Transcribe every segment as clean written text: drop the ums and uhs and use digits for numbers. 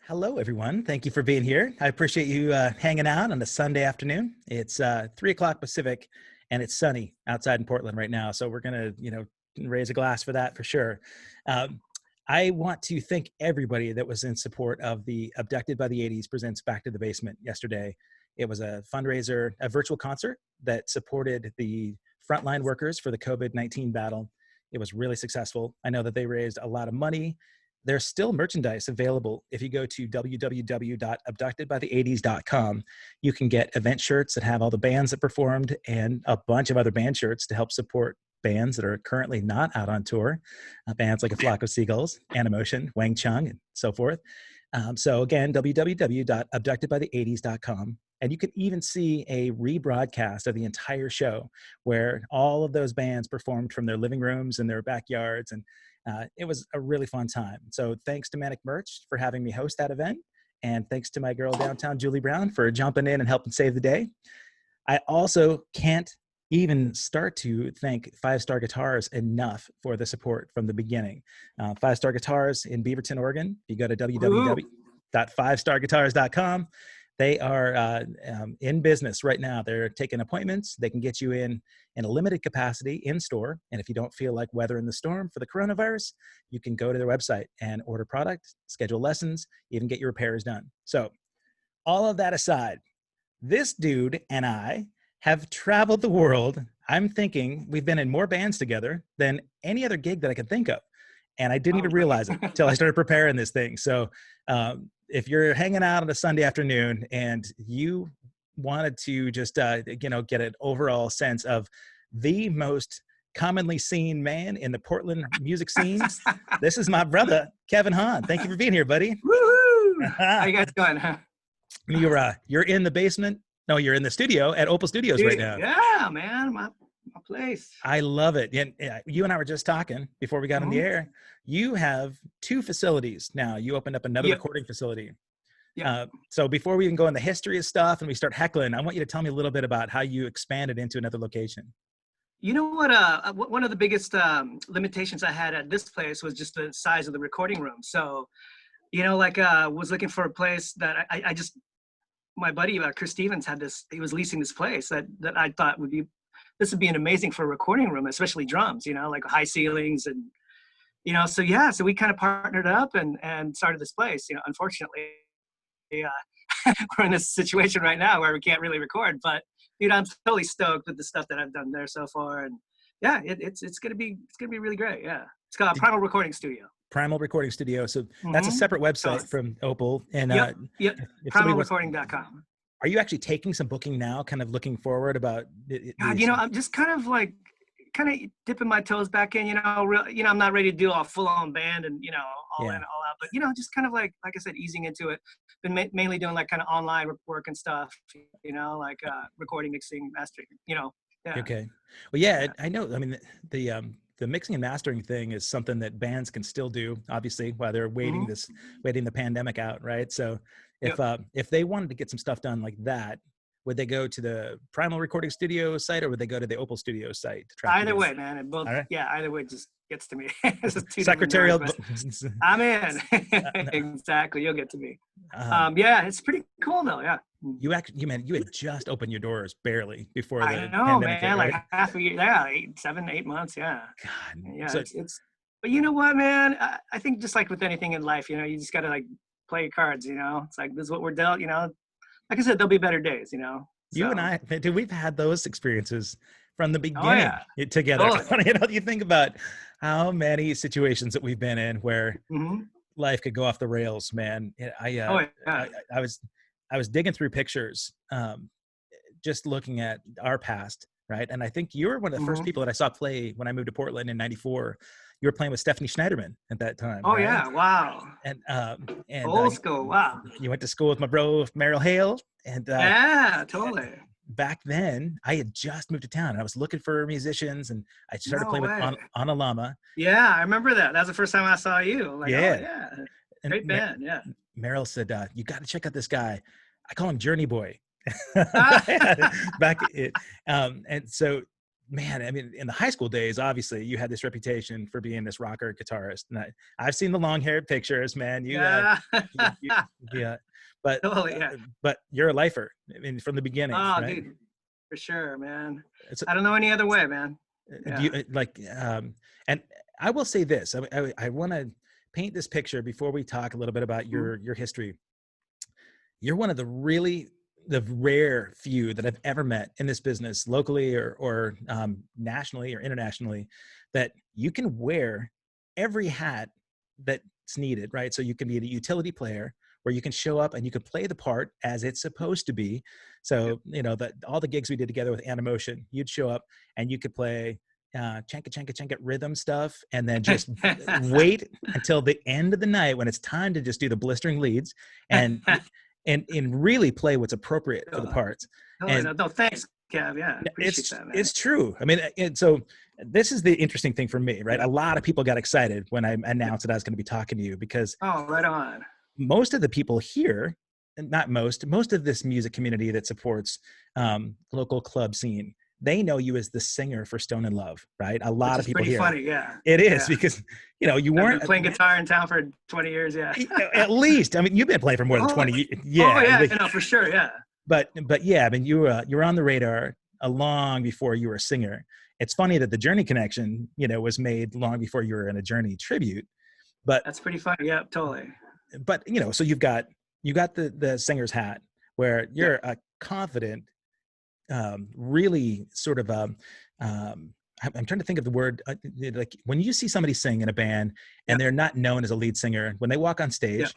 Hello, everyone. Thank you for being here. I appreciate you hanging out on a Sunday afternoon. It's 3 o'clock Pacific, and it's sunny outside in Portland right now. So we're gonna, raise a glass for that for sure. Um, I want to thank everybody that was in support of the Abducted by the 80s presents Back to the Basement yesterday. It was a fundraiser, a virtual concert that supported the frontline workers for the COVID-19 battle. It was really successful. I know that they raised a lot of money. There's still merchandise available. If you go to www.abductedbythe80s.com, you can get event shirts that have all the bands that performed and a bunch of other band shirts to help support bands that are currently not out on tour, bands like A Flock of Seagulls, Animotion, Wang Chung, and so forth. So again, www.abductedbythe80s.com. And you can even see a rebroadcast of the entire show where all of those bands performed from their living rooms and their backyards. And it was a really fun time. So thanks to Manic Merch for having me host that event. And thanks to my girl downtown, Julie Brown, for jumping in and helping save the day. I also can't even start to thank 5-Star Guitars enough for the support from the beginning. 5-Star Guitars in Beaverton, Oregon. You go to www.5starguitars.com. They are in business right now. They're taking appointments. They can get you in a limited capacity in store. And if you don't feel like weathering the storm for the coronavirus, you can go to their website and order product, schedule lessons, even get your repairs done. So all of that aside, this dude and I have traveled the world. I'm thinking we've been in more bands together than any other gig that I could think of. And I didn't even realize it until I started preparing this thing. So if you're hanging out on a Sunday afternoon and you wanted to just, get an overall sense of the most commonly seen man in the Portland music scene, this is my brother, Kevin Hahn. Thank you for being here, buddy. Woo-hoo! How you guys doing? You're in the basement. No, you're in the studio at Opal Studios right now. Yeah, man, my place. I love it. And you and I were just talking before we got on the air. You have 2 facilities now. You opened up another recording facility. Yeah. So before we even go in the history of stuff and we start heckling, I want you to tell me a little bit about how you expanded into another location. You know what? One of the biggest limitations I had at this place was just the size of the recording room. So, was looking for a place that I just, my buddy Chris Stevens had this. He was leasing this place that I thought would be an amazing for a recording room, especially drums. Like high ceilings and so we kind of partnered up and started this place. Unfortunately, we're in this situation right now where we can't really record, but I'm totally stoked with the stuff that I've done there so far, and yeah, it's gonna be really great. Yeah, it's called Primal Recording Studio. Primal Recording Studio. So that's a separate website from Opal. And primalrecording.com. Are you actually taking some booking now, kind of looking forward about God, I'm just kind of dipping my toes back in, I'm not ready to do a full-on band and, all in, all out, but, just kind of like I said, easing into it. Been mainly doing kind of online work and stuff, recording, mixing, mastering, Yeah. Okay. Well, yeah, I know. I mean, the mixing and mastering thing is something that bands can still do, obviously, while they're waiting the pandemic out, right? So if they wanted to get some stuff done like that, would they go to the Primal Recording Studio site or would they go to the Opal Studio site? To track either way, man. And both, right. Yeah, either way just gets to me. Secretarial. I'm in. Exactly. You'll get to me. Yeah, it's pretty cool though. Yeah. You had just opened your doors barely before the pandemic, man, right? like half a year. Yeah, 7, 8 months. Yeah. God. Yeah. So, it's. But you know what, man? I think just like with anything in life, you just gotta play your cards. It's like this is what we're dealt. Like I said, there'll be better days. So. You and I, dude, we've had those experiences from the beginning together. Totally. You think about how many situations that we've been in where life could go off the rails, man. I was digging through pictures, just looking at our past, right? And I think you were one of the first people that I saw play when I moved to Portland in '94. You were playing with Stephanie Schneiderman at that time. Oh, right? Yeah. Wow. And old school. Wow. You went to school with my bro, Merrill Hale. And yeah, totally. Back then, I had just moved to town and I was looking for musicians and I started playing with Anna Lama. Yeah, I remember that. That was the first time I saw you. Yeah. Great band. Yeah. Merrill said, you got to check out this guy. I call him Journey Boy. And so man, I mean, in the high school days, obviously you had this reputation for being this rocker guitarist. And I've seen the long haired pictures, man. Yeah. Yeah, but, Totally, yeah. but you're a lifer. I mean, from the beginning, Oh, right? dude, for sure, man. It's, I don't know any other way, man. do Yeah. you like, and I will say this, I want to paint this picture before we talk a little bit about your history. You're one of the rare few that I've ever met in this business, locally or nationally or internationally, that you can wear every hat that's needed, right? So you can be a utility player where you can show up and you can play the part as it's supposed to be. So, you know, that all the gigs we did together with Animotion, you'd show up and you could play chanka chanka chanka rhythm stuff, and then just wait until the end of the night when it's time to just do the blistering leads and really play what's appropriate for the parts. And no, thanks, Kev. Yeah, appreciate that, man. it's true. I mean, so this is the interesting thing for me, right? A lot of people got excited when I announced that I was going to be talking to you, because right on. most of the people here, and not most of this music community that supports local club scene, they know you as the singer for Stone in Love, right? A lot of people pretty here. Funny, yeah. It is, because, you know, you weren't playing guitar in town for 20 years, yeah. At least, I mean, you've been playing for more than 20 years. Yeah. Oh, yeah, no, for sure, yeah. But yeah, I mean, you were on the radar long before you were a singer. It's funny that the Journey connection, you know, was made long before you were in a Journey tribute. But that's pretty funny, yeah, totally. But, you know, so you got the singer's hat, where you're a confident, really sort of I'm trying to think of the word, like when you see somebody sing in a band and they're not known as a lead singer, when they walk on stage,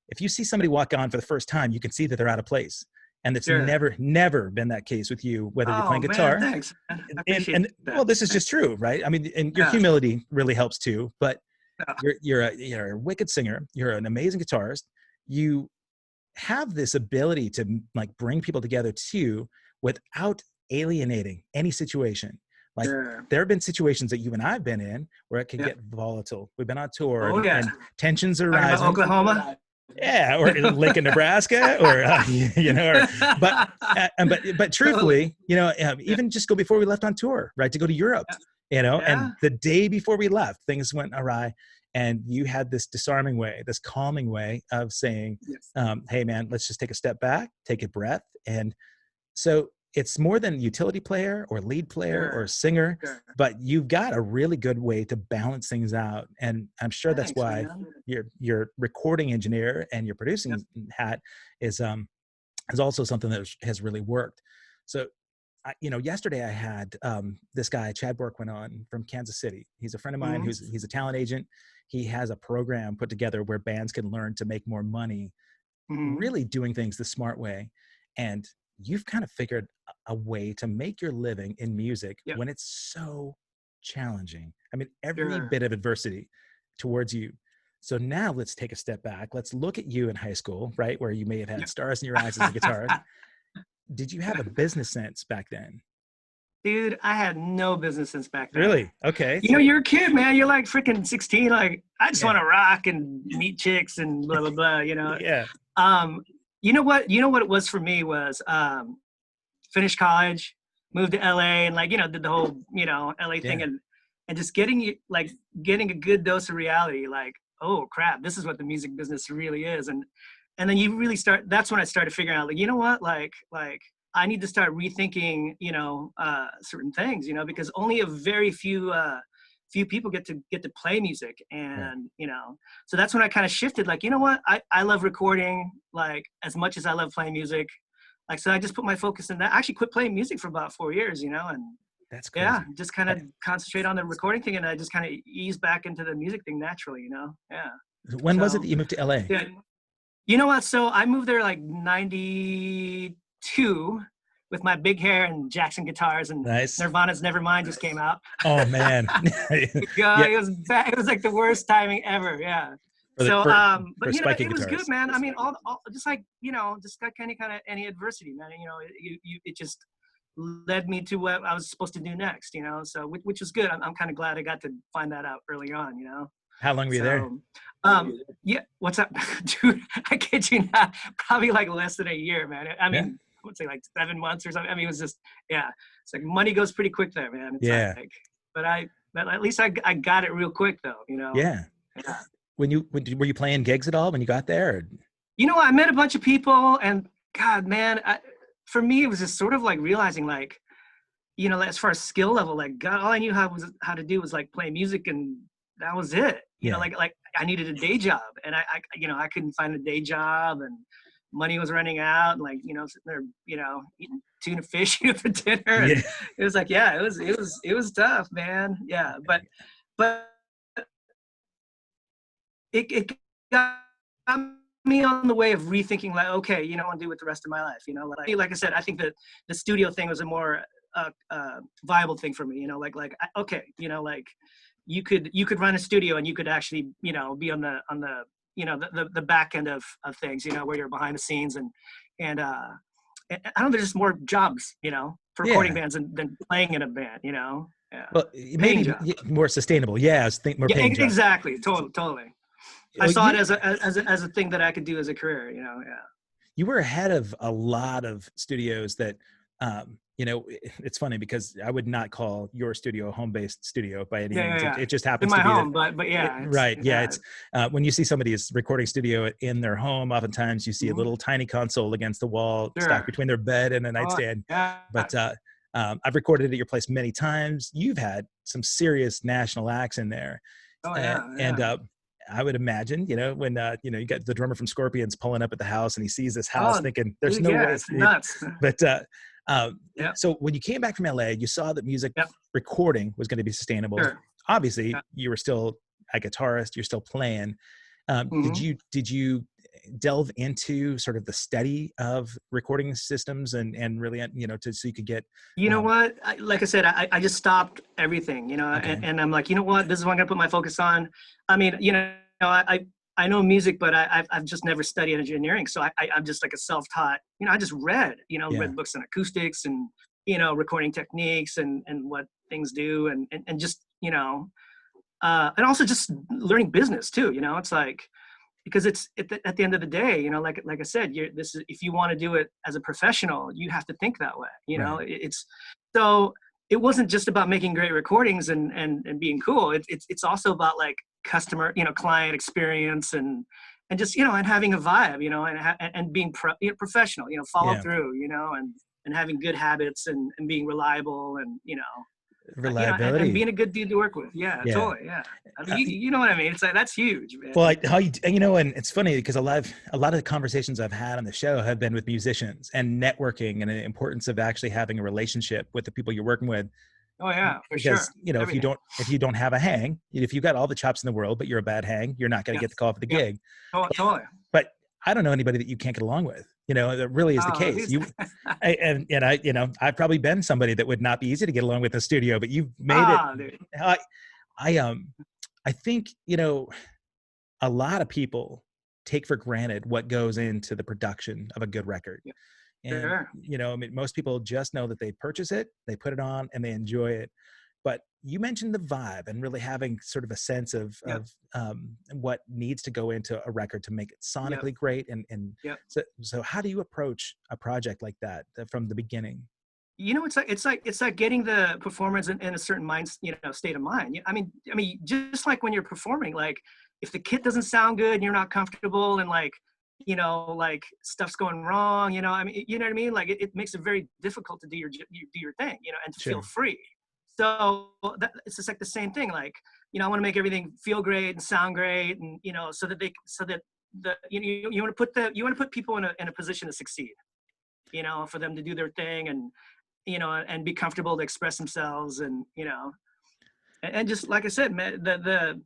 if you see somebody walk on for the first time, you can see that they're out of place. And it's never been that case with you, whether you're playing guitar. Man, thanks. I appreciate that. Well, this is just true, right? I mean, and your humility really helps too, but you're a wicked singer. You're an amazing guitarist. You have this ability to like bring people together too, without alienating any situation. Like there have been situations that you and I've been in where it can get volatile. We've been on tour and tensions are rising. Oklahoma. Yeah, or Lincoln, Nebraska, or you know, but truthfully, you know, even just go before we left on tour, right, to go to Europe, you know, and the day before we left, things went awry, and you had this disarming way, this calming way of saying, "Hey, man, let's just take a step back, take a breath," and so it's more than utility player or lead player or singer, but you've got a really good way to balance things out. And I'm sure that's why your recording engineer and your producing hat is also something that has really worked. So, you know, yesterday I had this guy, Chad Bork, went on from Kansas City. He's a friend of mine he's a talent agent. He has a program put together where bands can learn to make more money, really doing things the smart way. And you've kind of figured a way to make your living in music when it's so challenging. I mean, every bit of adversity towards you. So now let's take a step back. Let's look at you in high school, right? Where you may have had stars in your eyes as a guitarist. Did you have a business sense back then? Dude, I had no business sense back then. Really? Okay. You know, you're a kid, man. You're like freaking 16. Like, I just want to rock and meet chicks and blah, blah, blah, you know? You know what it was for me was finish college, moved to LA, and like, you know, did the whole, you know, LA thing and just getting a good dose of reality, like, oh crap, this is what the music business really is. And then you really that's when I started figuring out, like, you know what, like I need to start rethinking, you know, certain things, you know, because only a very few people get to play music. And you know, so that's when I kind of shifted, like, you know what, I love recording like as much as I love playing music. Like, so I just put my focus in that. I actually quit playing music for about 4 years, you know, and that's crazy. Just kind of concentrate on the recording thing, and I just kind of ease back into the music thing naturally, you know. When was it that you moved to LA? You know what, so I moved there like 92 with my big hair and Jackson guitars, and Nirvana's Nevermind just came out. Oh man. It was bad. It was like the worst timing ever. But you know, it was good, man. I mean, all just like, you know, just like any adversity, man. You know, it just led me to what I was supposed to do next, you know. So which was good. I'm kind of glad I got to find that out early on, you know. How long were you there? What's up, dude? I kid you not, probably like less than a year, man. I mean, would say like 7 months or something. I mean, it was just, yeah, it's like money goes pretty quick there, man. It's Yeah. like, but at least I got it real quick though, you know? Yeah. Yeah. Were you playing gigs at all when you got there? Or? You know, I met a bunch of people and God, man, for me, it was just sort of like realizing like, you know, as far as skill level, like God, all I knew how to do was like play music and that was it. You know, like I needed a day job and I you know, I couldn't find a day job and money was running out and like, you know, sitting there, you know, eating tuna fish for dinner. And it was like, yeah, it was tough, man. Yeah. But it got me on the way of rethinking like, okay, you know, what to do with the rest of my life, you know, like I said, I think that the studio thing was a more viable thing for me, you know, okay, you know, like you could run a studio and you could actually, you know, be on the you know, the back end of things, you know, where you're behind the scenes and I don't know, there's just more jobs, you know, for recording bands than playing in a band, you know. Yeah. Well, maybe more sustainable. Yeah, I was thinking more paying jobs. Exactly. Totally. I saw it as a thing that I could do as a career, you know. Yeah. You were ahead of a lot of studios that, you know, it's funny because I would not call your studio a home-based studio by any means. Yeah. It just happens in my to be home, but yeah. Right. Yeah. It's when you see somebody's recording studio in their home, oftentimes you see a little tiny console against the wall stacked between their bed and a nightstand. But I've recorded at your place many times. You've had some serious national acts in there. And I would imagine, you know, when, you know, you got the drummer from Scorpions pulling up at the house and he sees this house thinking there's no way. It's nuts. But so when you came back from LA, you saw that music recording was going to be sustainable. Obviously you were still a guitarist, you're still playing. Did you delve into sort of the study of recording systems and really, you know, so you could get, you know what, like I said, I just stopped everything, you know, and I'm like, you know what, this is what I'm gonna put my focus on. I mean, you know, I know music, but I've just never studied engineering. So I'm just like a self-taught, you know, I just read books on acoustics and, you know, recording techniques and what things do and just, you know, and also just learning business too, you know, it's like, because it's at the end of the day, you know, like I said, if you want to do it as a professional, you have to think that way, you know. It's so it wasn't just about making great recordings and being cool. It's also about like customer, you know, client experience and just, you know, and having a vibe, you know, and being professional, you know, follow through, you know, and having good habits and being reliable and, you know, reliability, you know, and being a good dude to work with. Totally. I mean, you know what I mean? It's like, that's huge, man. Well, you know, and it's funny because a lot of the conversations I've had on the show have been with musicians and networking and the importance of actually having a relationship with the people you're working with. Oh yeah, for because, sure. You know, if you don't have a hang, if you've got all the chops in the world, but you're a bad hang, you're not going to get the call for the gig. Totally. But I don't know anybody that you can't get along with. You know, that really is the case. I, you know, I've probably been somebody that would not be easy to get along with in the studio, but you've made it. Dude. I think, you know, a lot of people take for granted what goes into the production of a good record. And, you know, I mean, most people just know that they purchase it, they put it on and they enjoy it. But you mentioned the vibe and really having sort of a sense of what needs to go into a record to make it sonically great. And so how do you approach a project like that from the beginning? You know, it's like getting the performance in a certain state of mind. I mean, just like when you're performing, like if the kit doesn't sound good and you're not comfortable and like, you know, like stuff's going wrong, you know, I mean, you know what I mean? Like it makes it very difficult to do your thing, you know, and to feel free. So it's just like the same thing. Like, you know, I want to make everything feel great and sound great, and you know, so that you want to put people in a position to succeed. You know, for them to do their thing and you know and be comfortable to express themselves, and you know, and just like I said, man,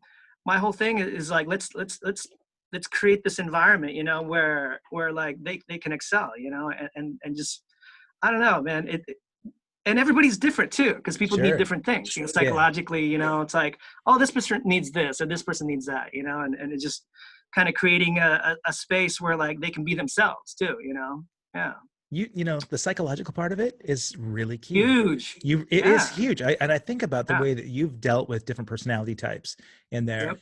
my whole thing is like let's create this environment, you know, where like they can excel, you know, and just I don't know, man. And everybody's different too, because people need different things. You know, psychologically, you know, it's like, oh, this person needs this or this person needs that, you know, and it's just kind of creating a space where like they can be themselves too, you know. Yeah. You know, the psychological part of it is really key. Huge. It is huge. And I think about the way that you've dealt with different personality types in there.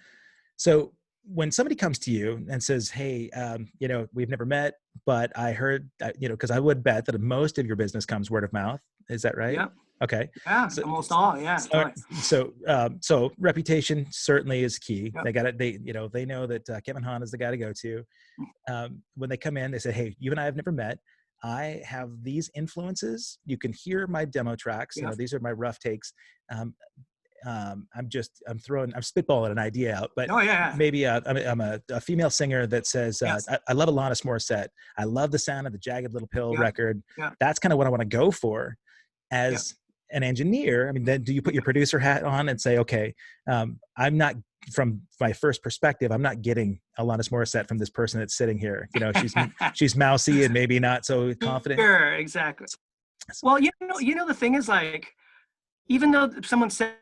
So when somebody comes to you and says, "Hey, you know, we've never met, but I heard, you know," because I would bet that most of your business comes word of mouth. Is that right? Yep. Okay. Yeah. So, Almost all. Yeah. all Totally. right. So reputation certainly is key. Yep. They got it. You know, they know that Kevin Hahn is the guy to go to. When they come in, they say, "Hey, you and I have never met. I have these influences. You can hear my demo tracks. You know, Yep. these are my rough takes. Um, I'm spitballing an idea out, but Oh yeah. maybe I'm a female singer that says, Yes. I love Alanis Morissette. I love the sound of the Jagged Little Pill Yep. record. Yep. That's kind of what I want to go for Yep. as an engineer. I mean, then do you put your producer hat on and say, okay, I'm not, from my first perspective, I'm not getting Alanis Morissette from this person that's sitting here. You know, she's mousy and maybe not so confident. Sure. Exactly. Well, the thing is, like, even though someone says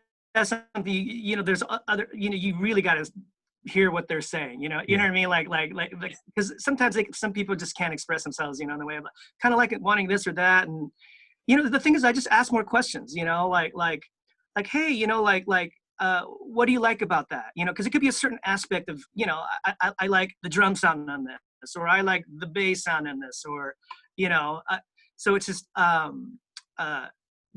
something, there's other, you really got to hear what they're saying, you know Yeah. what I mean? Like, because sometimes some people just can't express themselves, in the way of kind of like wanting this or that. And, the thing is, I just ask more questions, like, hey, what do you like about that? Because it could be a certain aspect of, I like the drum sound on this, or I like the bass sound in this, or, so it's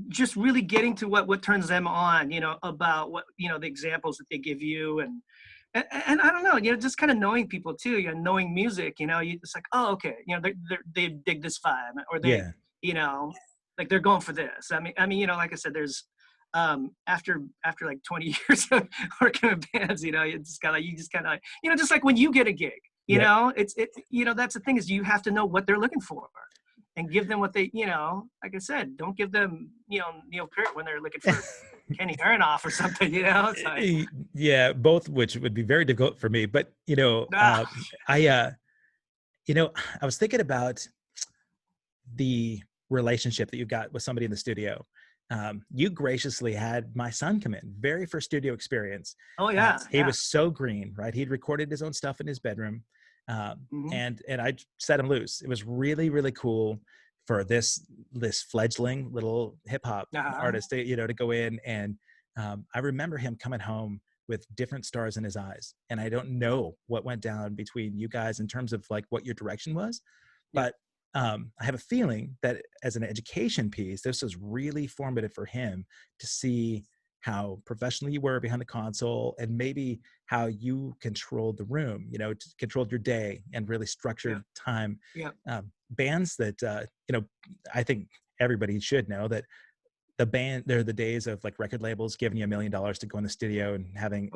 just really getting to what turns them on, about what, the examples that they give you. And I don't know, just kind of knowing people too, knowing music, you just like, oh, okay, they dig this vibe, or they, Yeah. like they're going for this. I mean, like I said, there's, after like 20 years of working with bands, it's kind of, you just kind of, just like when you get a gig, it's that's the thing, is you have to know what they're looking for and give them what they, like I said, don't give them, Neil Peart when they're looking for Kenny Aronoff or something, It's like, Yeah, both, which would be very difficult for me. But, ah, I was thinking about the relationship that you got with somebody in the studio. You graciously had my son come in, very first studio experience. oh yeah, He yeah. was so green, right? He'd recorded his own stuff in his bedroom. Mm-hmm. And I set him loose. It was really, really cool for this fledgling little hip hop artist, to go in. And I remember him coming home with different stars in his eyes. And I don't know what went down between you guys in terms of like what your direction was, but I have a feeling that as an education piece, this was really formative for him to see how professional you were behind the console, and maybe how you controlled the room, controlled your day and really structured time. Bands that, I think everybody should know that there are the days of like record labels giving you $1 million to go in the studio and having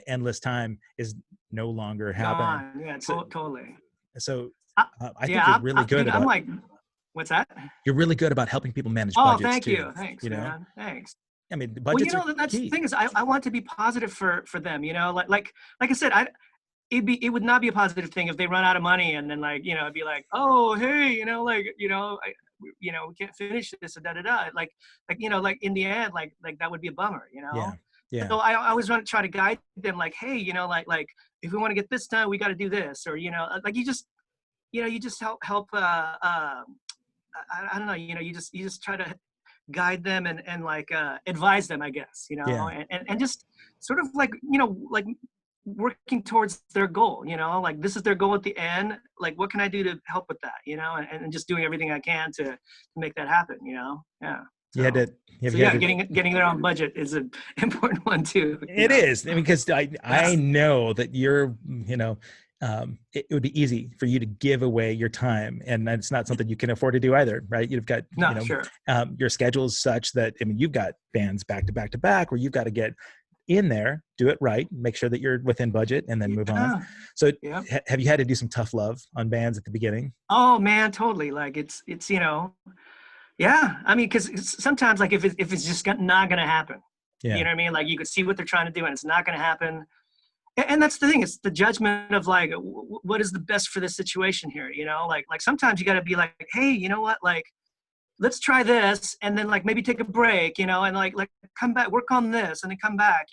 endless time is no longer happening. Gone. Yeah, So, totally. I think you're really good I'm about, like, what's that? you're really good about helping people manage Oh, budgets thank too. you. Thanks, man. Thanks. I mean, the Well, budgets are that's key. the thing, is I want to be positive for them, like I said, it would not be a positive thing if they run out of money and then, like, it'd be like, oh, hey, we can't finish this, or da da da. Like, like in the end, like that would be a bummer, Yeah. So I always want to try to guide them, like, hey, like if we want to get this done, we got to do this, or like you just help. I don't know, you just try to guide them and like advise them, I guess, and just sort of like, like working towards their goal, like this is their goal at the end, like what can I do to help with that, and just doing everything I can to make that happen, yeah. You had to, getting their own budget is an important one too. It is, I mean, because I know that you're, it would be easy for you to give away your time, and it's not something you can afford to do either, right? You've got, Sure. Your schedule is such that, I mean, you've got bands back to back to back where you've got to get in there, do it right, make sure that you're within budget, and then move on. So have you had to do some tough love on bands at the beginning? Oh man, totally. Like it's, yeah. I mean, because sometimes, like if it's just not going to happen, you know what I mean? Like you could see what they're trying to do and it's not going to happen. And that's the thing. It's the judgment of like, what is the best for this situation here? Like sometimes you got to be like, hey, you know what? Like, let's try this, and then like maybe take a break, and like come back, work on this, and then come back,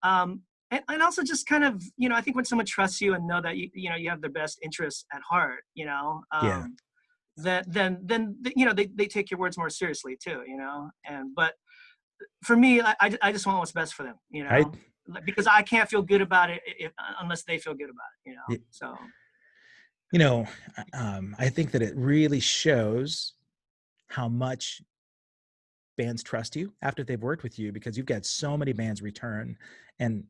and also just kind of, I think when someone trusts you and know that you have their best interests at heart, then they take your words more seriously too, but for me, I just want what's best for them, because I can't feel good about it unless they feel good about it, so. You know, I think that it really shows how much bands trust you after they've worked with you, because you've got so many bands return and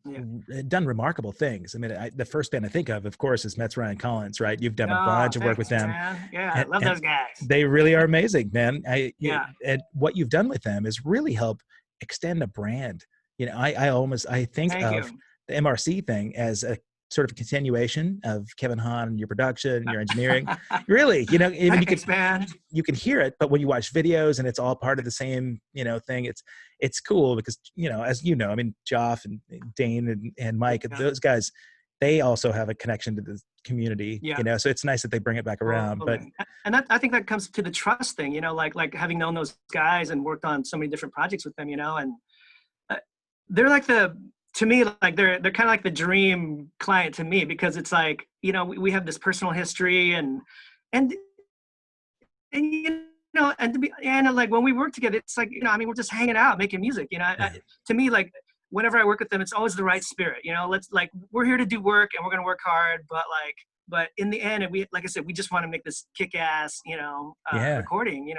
done remarkable things. I mean, the first band I think of course, is Metz Ryan Collins, right? You've done a bunch of work with them. Man. Yeah, I love those guys. They really are amazing, man. And what you've done with them is really help extend the brand. You know, I think of the MRC thing as a sort of a continuation of Kevin Hahn and your production and your engineering. Really, you know, even you can hear it, but when you watch videos and it's all part of the same, thing, it's cool because, as you know, I mean, Joff and Dane and Mike, those guys, they also have a connection to the community, so it's nice that they bring it back around. But I think that comes to the trust thing, like having known those guys and worked on so many different projects with them, and they're like to me, like they're kind of like the dream client to me, because it's like, we have this personal history and like when we work together, it's like, we're just hanging out, making music, to me, like whenever I work with them, it's always the right spirit, we're here to do work and we're going to work hard, but in the end, like I said, we just want to make this kick-ass, recording,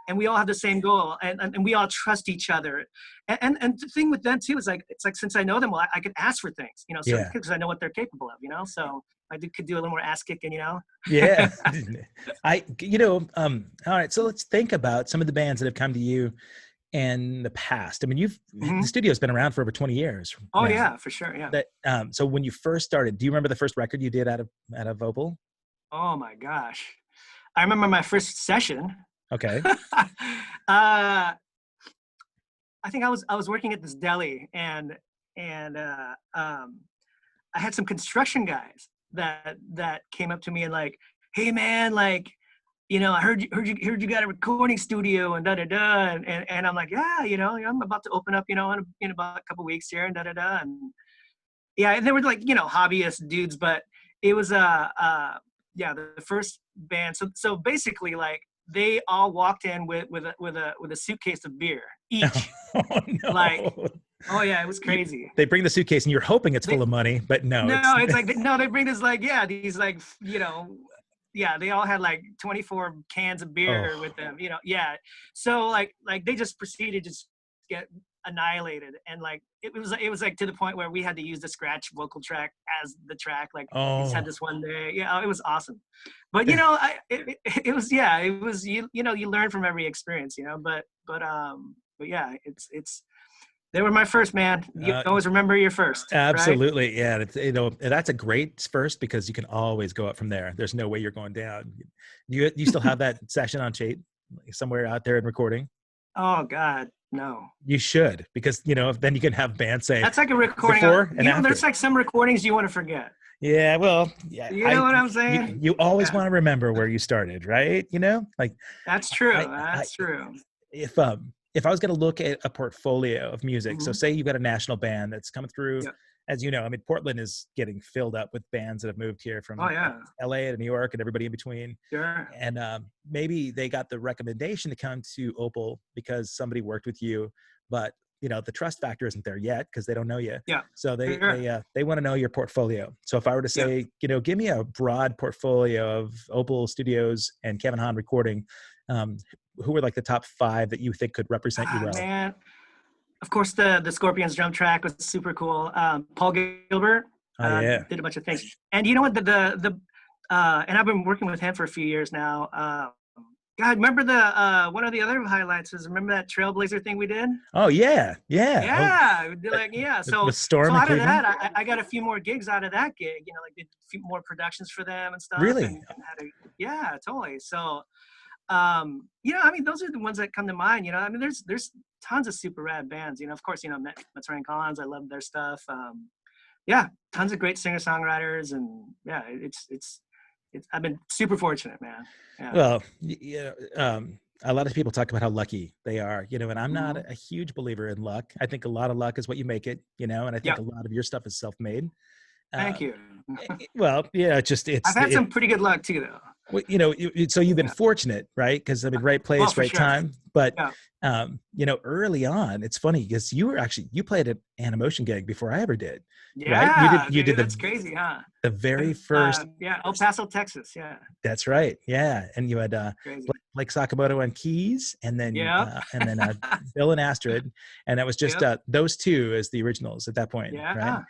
and we all have the same goal, and we all trust each other. And the thing with them too is like, it's like, since I know them well, I could ask for things, because I know what they're capable of, so I could do a little more ass kicking, Yeah. All right. So let's think about some of the bands that have come to you in the past. I mean, the studio's been around for over 20 years. Oh now. Yeah, for sure. Yeah. So when you first started, do you remember the first record you did out of Opal? Oh my gosh. I remember my first session. Okay. I think I was working at this deli and I had some construction guys that came up to me and like, hey man, like, I heard you got a recording studio and da da da, and I'm like, yeah, I'm about to open up, in about a couple weeks here and da da da, and and they were like, hobbyist dudes, but it was the first band. So basically, like, they all walked in with a suitcase of beer each. Oh, no. Like, oh yeah, it was crazy. They bring the suitcase and you're hoping it's full of money, but no. It's like, no, they bring this like, these like, they all had like 24 cans of beer with them, So like they just proceeded to just get annihilated, and like it was like to the point where we had to use the scratch vocal track as the track. Like we just had this one day, it was awesome. But it was you learn from every experience, but yeah, it's they were my first, man. You always remember your first. Absolutely. Right? Yeah. That's a great first, because you can always go up from there. There's no way you're going down. You still have that session on tape somewhere out there in recording? Oh God, no. You should, because then you can have bands say that's like a recording before and after. There's like some recordings you want to forget. Yeah, well, yeah. You know what I'm saying? You always want to remember where you started, right? Like that's true. That's true. If I was going to look at a portfolio of music, so say you've got a national band that's coming through, as you know, I mean, Portland is getting filled up with bands that have moved here from LA to New York and everybody in between. Sure. And maybe they got the recommendation to come to Opal because somebody worked with you, but the trust factor isn't there yet because they don't know you. Yeah. So they want to know your portfolio. So if I were to say, give me a broad portfolio of Opal Studios and Kevin Hahn recording, who were like the top 5 that you think could represent you well? Man, of course the Scorpions drum track was super cool. Paul Gilbert did a bunch of things, and you know what, the and I've been working with him for a few years now. God, remember the one of the other highlights is, remember that Trailblazer thing we did? Oh yeah. So, with Storm so out of Cleveland? that, I got a few more gigs out of that gig. Like did a few more productions for them and stuff. Really? Totally. So, I mean, those are the ones that come to mind. I mean, there's tons of super rad bands. Of course, Metz Ryan Collins, I love their stuff. Tons of great singer songwriters, and it's I've been super fortunate, man. Yeah. Well, a lot of people talk about how lucky they are, and I'm not a huge believer in luck. I think a lot of luck is what you make it, and I think a lot of your stuff is self-made. Thank you. Well, yeah, it's I've had some pretty good luck too, though. Well, you know, so you've been fortunate, right? Because I mean, right Well, place, for right sure. time. But Yeah. you know, early on, it's funny because you played an Animotion gig before I ever did, right? Yeah, You did dude, that's crazy, huh? the very first. Yeah, El Paso, Texas. Yeah, That's right, yeah. And you had crazy. Blake Sakamoto on keys, Yep. and then Bill and Astrid, and that was just Yep. those two as the originals at that point, right? Yeah.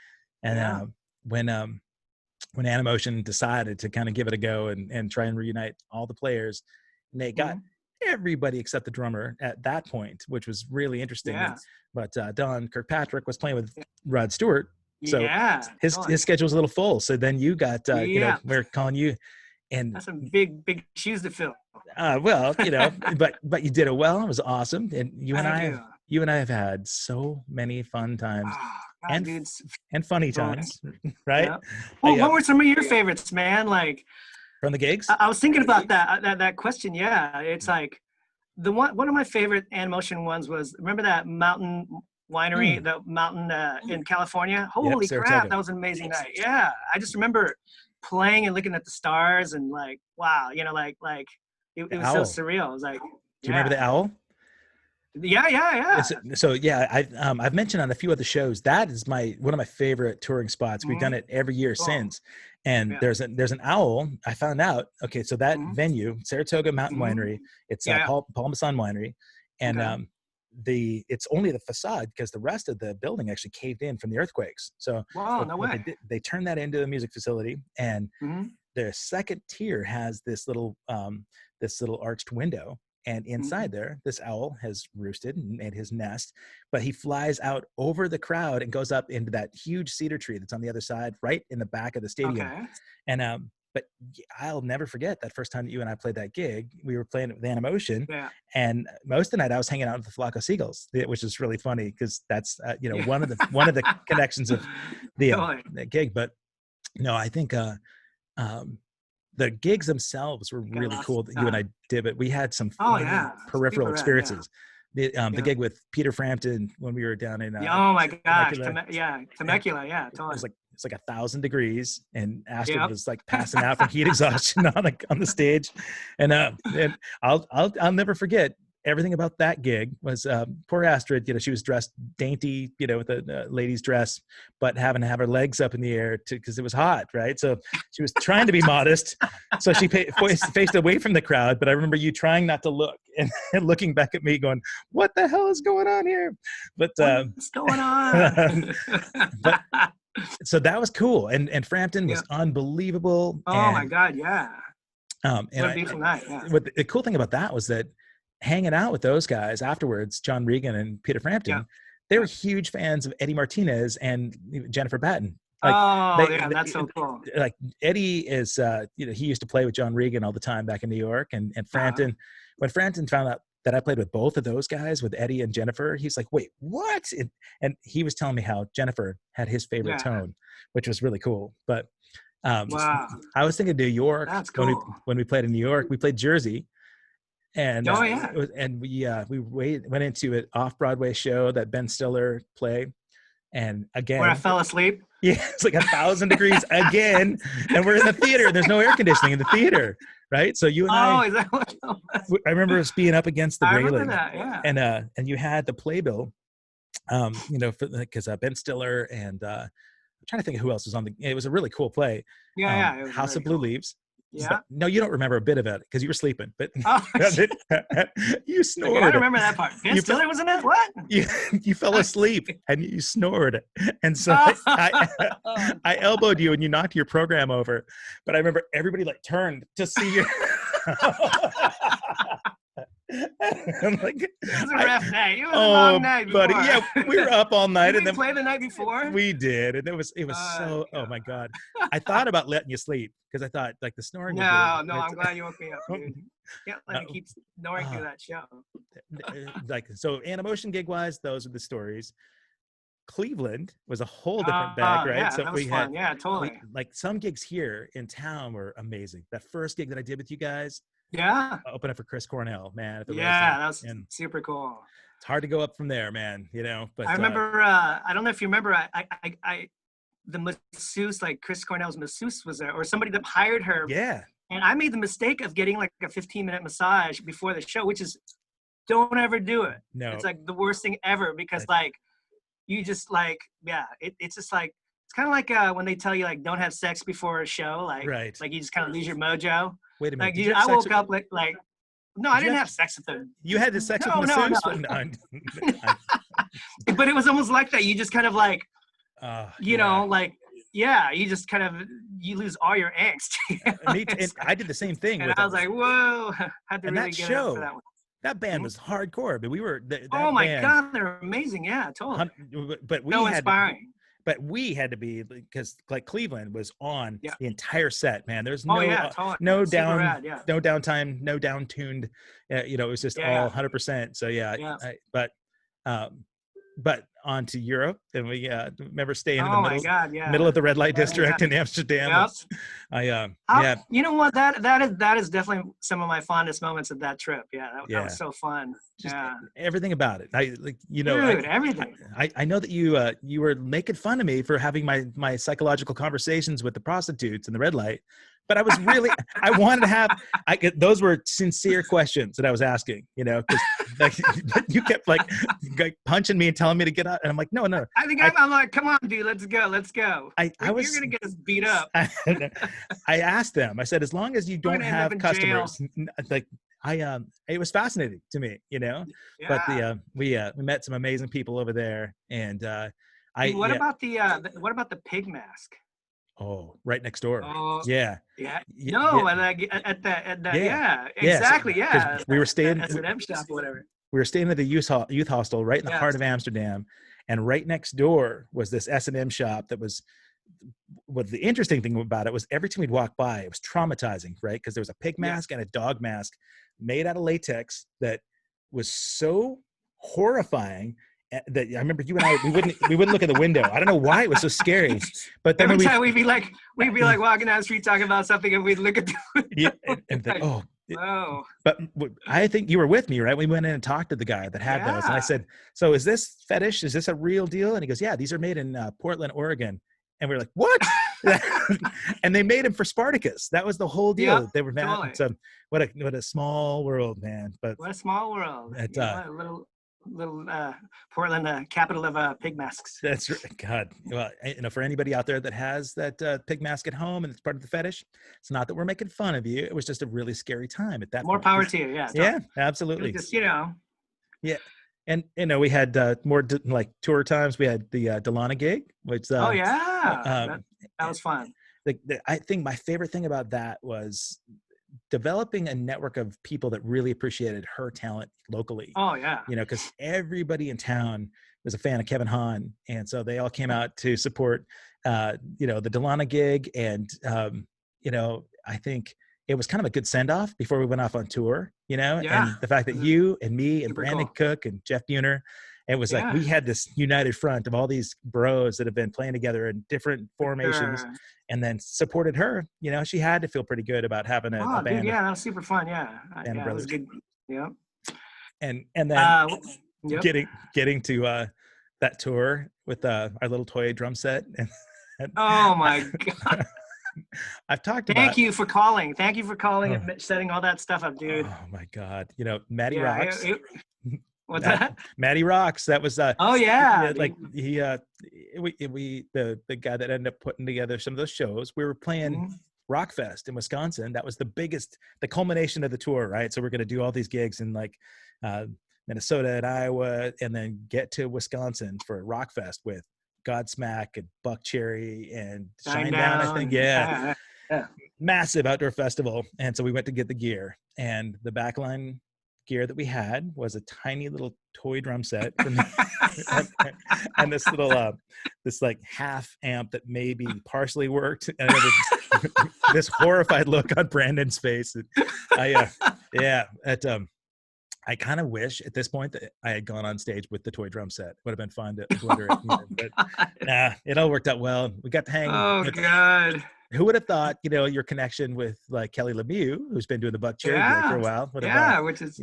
And Yeah. when when Animotion decided to kind of give it a go and try and reunite all the players, and they got Mhm. everybody except the drummer at that point, which was really interesting. Yeah. But Don Kirkpatrick was playing with Rod Stewart, so Yeah. his Totally. schedule was a little full. So then you got you know, Yeah. we're calling you, and That's some big shoes to fill. well, you know, but you did it well. It was awesome, and Thank you. you and I have had so many fun times Oh, God, and dude. and funny Totally. times, right? Yeah. Well, I, what were some of your favorites, man? Like, from the gigs. I was thinking about that question. Yeah, it's like one of my favorite Animotion ones was, remember that mountain winery, the mountain in California? Yep, Holy crap, Saratoga. that was an amazing night. Yeah, I just remember playing and looking at the stars and like, wow, you know, like it was so Owl. surreal. It was like, Do you remember the yeah, owl? yeah. So yeah, I've mentioned on a few other shows that is one of my favorite touring spots. We've done it every year Cool. since. And Yeah. there's an owl. I found out. Okay, so that Mhm. venue, Saratoga Mountain Mhm. Winery, it's Yeah. Paul Masson Winery, and Okay. it's only the facade because the rest of the building actually caved in from the earthquakes. So Wow, no what they way. did, they turned that into a music facility, and Mhm. the second tier has this little arched window, and inside Mhm. there this owl has roosted and made his nest, but he flies out over the crowd and goes up into that huge cedar tree that's on the other side, right in the back of the stadium. Okay. And but I'll never forget that first time that you and I played that gig. We were playing it with Animotion, Yeah. and most of the night I was hanging out with the flock of seagulls, which is really funny because that's you know, Yeah. one of the connections of Totally. the gig. But no, I think um, the gigs themselves were Got really lost. cool that you and I did, but we had some Oh funny yeah. peripheral Super rad. Yeah. experiences. The Yeah. gig with Peter Frampton when we were down in Yeah, oh my gosh. Temecula, Temecula. Yeah, it totally. was like 1,000 degrees, and Astrid Yep. was like passing out from heat exhaustion on the stage, and I'll never forget. Everything about that gig was poor Astrid. You know, she was dressed dainty, you know, with a lady's dress, but having to have her legs up in the air because it was hot, right? So she was trying to be modest, so she faced away from the crowd. But I remember you trying not to look and looking back at me, going, "What the hell is going on here?" But What's going on? but so that was cool, and Frampton Yeah. was unbelievable. Oh my God. Yeah. And What a beautiful night. Yeah. what the cool thing about that was that hanging out with those guys afterwards, John Regan and Peter Yeah. Frampton, they Yeah. were huge fans of Eddie Martinez and Jennifer Batten. Like Oh yeah, that's so cool. like Eddie is, you know, he used to play with John Regan all the time back in New York, and Frampton, when Frampton found out that I played with both of those guys, with Eddie and Jennifer, he's like, "Wait, what?" And he was telling me how Jennifer had his favorite Yeah. tone, which was really cool. But Wow. I was thinking New York That's cool. when we played in New York. We played Jersey, and Oh yeah. we went into an off-Broadway show that Ben Stiller played, and Where I again, fell asleep. yeah, it's like 1,000 degrees again, and we're in the theater, and there's no air conditioning in the theater, right? So you and Oh, is that what it was? I remember us being up against the I remember railing, that. Yeah. and you had the playbill, you know, because Ben Stiller and I'm trying to think of who else was on the. It was a really cool play. Yeah. It was House very of Blue cool. Leaves. Yeah. But no, you don't remember a bit of it because you were sleeping. But Oh, you I snored. remember that part. Ben Stiller was in it. What? You fell asleep and you snored, and so I elbowed you and you knocked your program over. But I remember everybody like turned to see you. I'm like, It was a rough night. It was a oh, long night before. buddy, yeah, we were up all night, Did and we then play the night before? we did, and it was so. God. Oh my God, I thought about letting you sleep because I thought like the snoring. No, would do it. I'm glad you woke me up, dude. Can't let me keep snoring through that show. Like, so Animotion gig wise, those are the stories. Cleveland was a whole different bag, right? Yeah, so that was fun. Yeah, totally. like some gigs here in town were amazing. That first gig that I did with you guys, Yeah. open up for Chris Cornell, man. At the Yeah, that Roseland. was And super cool. it's hard to go up from there, man. You know, but I remember. I don't know if you remember. I the masseuse, like Chris Cornell's masseuse, was there, or somebody that hired her. yeah, And I made the mistake of getting like a 15-minute massage before the show, which is, don't ever do it. No. It's like the worst thing ever, because like you just like, it's just like, it's kind of like when they tell you like don't have sex before a show, like like you just kind of lose your mojo. Wait a minute. Like I woke up like no, I didn't have sex with them. You had the sex with masseuse? No. But it was almost like that. You just kind of like, you know, like, you just kind of, you lose all your angst. And I did the same thing. And I was like, whoa, had to really get into that one. That band was hardcore, but we were. Oh my God, they're amazing! Yeah, totally. But we so inspiring. But we had to be, because like Cleveland was on the entire set, man. There's no totally. no downtime, no down tuned. You know, it was just all 100%. So but on to Europe, and we remember staying in the middle of the red light district in Amsterdam. You know what, that is definitely some of my fondest moments of that trip. That was so fun. Just everything about it. Everything. I know that you were making fun of me for having my psychological conversations with the prostitutes in the red light, but I was really, I wanted to have, those were sincere questions that I was asking, you know, because you kept like punching me and telling me to get out. And I'm like, no. I think I'm like, come on, dude, let's go. You're going to get us beat up. I asked them, I said, as long as you don't have customers, like, it was fascinating to me, you know, but we met some amazing people over there. And what about the pig mask? Oh, right next door. No, exactly. Yeah. We were staying at S&M shop or whatever. We were staying at the youth hostel right in the heart of Amsterdam, and right next door was this S&M shop that was. What the interesting thing about it was, every time we'd walk by, it was traumatizing, right? Because there was a pig mask and a dog mask made out of latex that was so horrifying that I remember you and I, we wouldn't look at the window. I don't know why it was so scary. But then every time we'd be like walking down the street talking about something, and we'd look at the window. and think, oh. But I think you were with me, right? We went in and talked to the guy that had those, and I said, "So is this fetish? Is this a real deal?" And he goes, "Yeah, these are made in Portland, Oregon." And we were like, "What?" And they made him for Spartacus. That was the whole deal. Yep, they were mad. totally. So what a small world, man. But what a small world. A little Portland, capital of pig masks. That's right. God, well, you know, for anybody out there that has that pig mask at home and it's part of the fetish, it's not that we're making fun of you. It was just a really scary time at that More point. power to you. Yeah, absolutely. Just, you know. Yeah. And, you know, we had more like tour times. We had the Delana gig, which that was fun. I think my favorite thing about that was developing a network of people that really appreciated her talent locally. Oh yeah. You know, because everybody in town was a fan of Kevin Hahn, and so they all came out to support you know, the Delana gig. And you know, I think it was kind of a good send-off before we went off on tour, you know. And the fact that you and me and Brandon Cook and Jeff Buhner, it was like we had this united front of all these bros that have been playing together in different formations, and then supported her. You know, she had to feel pretty good about having a band. Dude, that was super fun. It was good. Yeah. And then getting to that tour with our little toy drum set. And oh my God. I've talked about. Thank you for calling and setting all that stuff up, dude. Oh my God. You know, Matty Rocks. What's that? Matty Rocks. That was oh yeah. Like he the guy that ended up putting together some of those shows. We were playing Rockfest in Wisconsin. That was the culmination of the tour, right? So we're gonna do all these gigs in like Minnesota and Iowa, and then get to Wisconsin for Rockfest with Godsmack and Buck Cherry and Shinedown, I think. Yeah. Massive outdoor festival. And so we went to get the gear, and the backline gear that we had was a tiny little toy drum set and this little this like half amp that maybe partially worked, and this horrified look on Brandon's face. I kind of wish at this point that I had gone on stage with the toy drum set. Would have been fun to glitter it. But nah, it all worked out well. We got to hang. Oh God! Who would have thought, your connection with like Kelly Lemieux, who's been doing the Buck Cherry gig for a Yeah. while, would have, Yeah, which is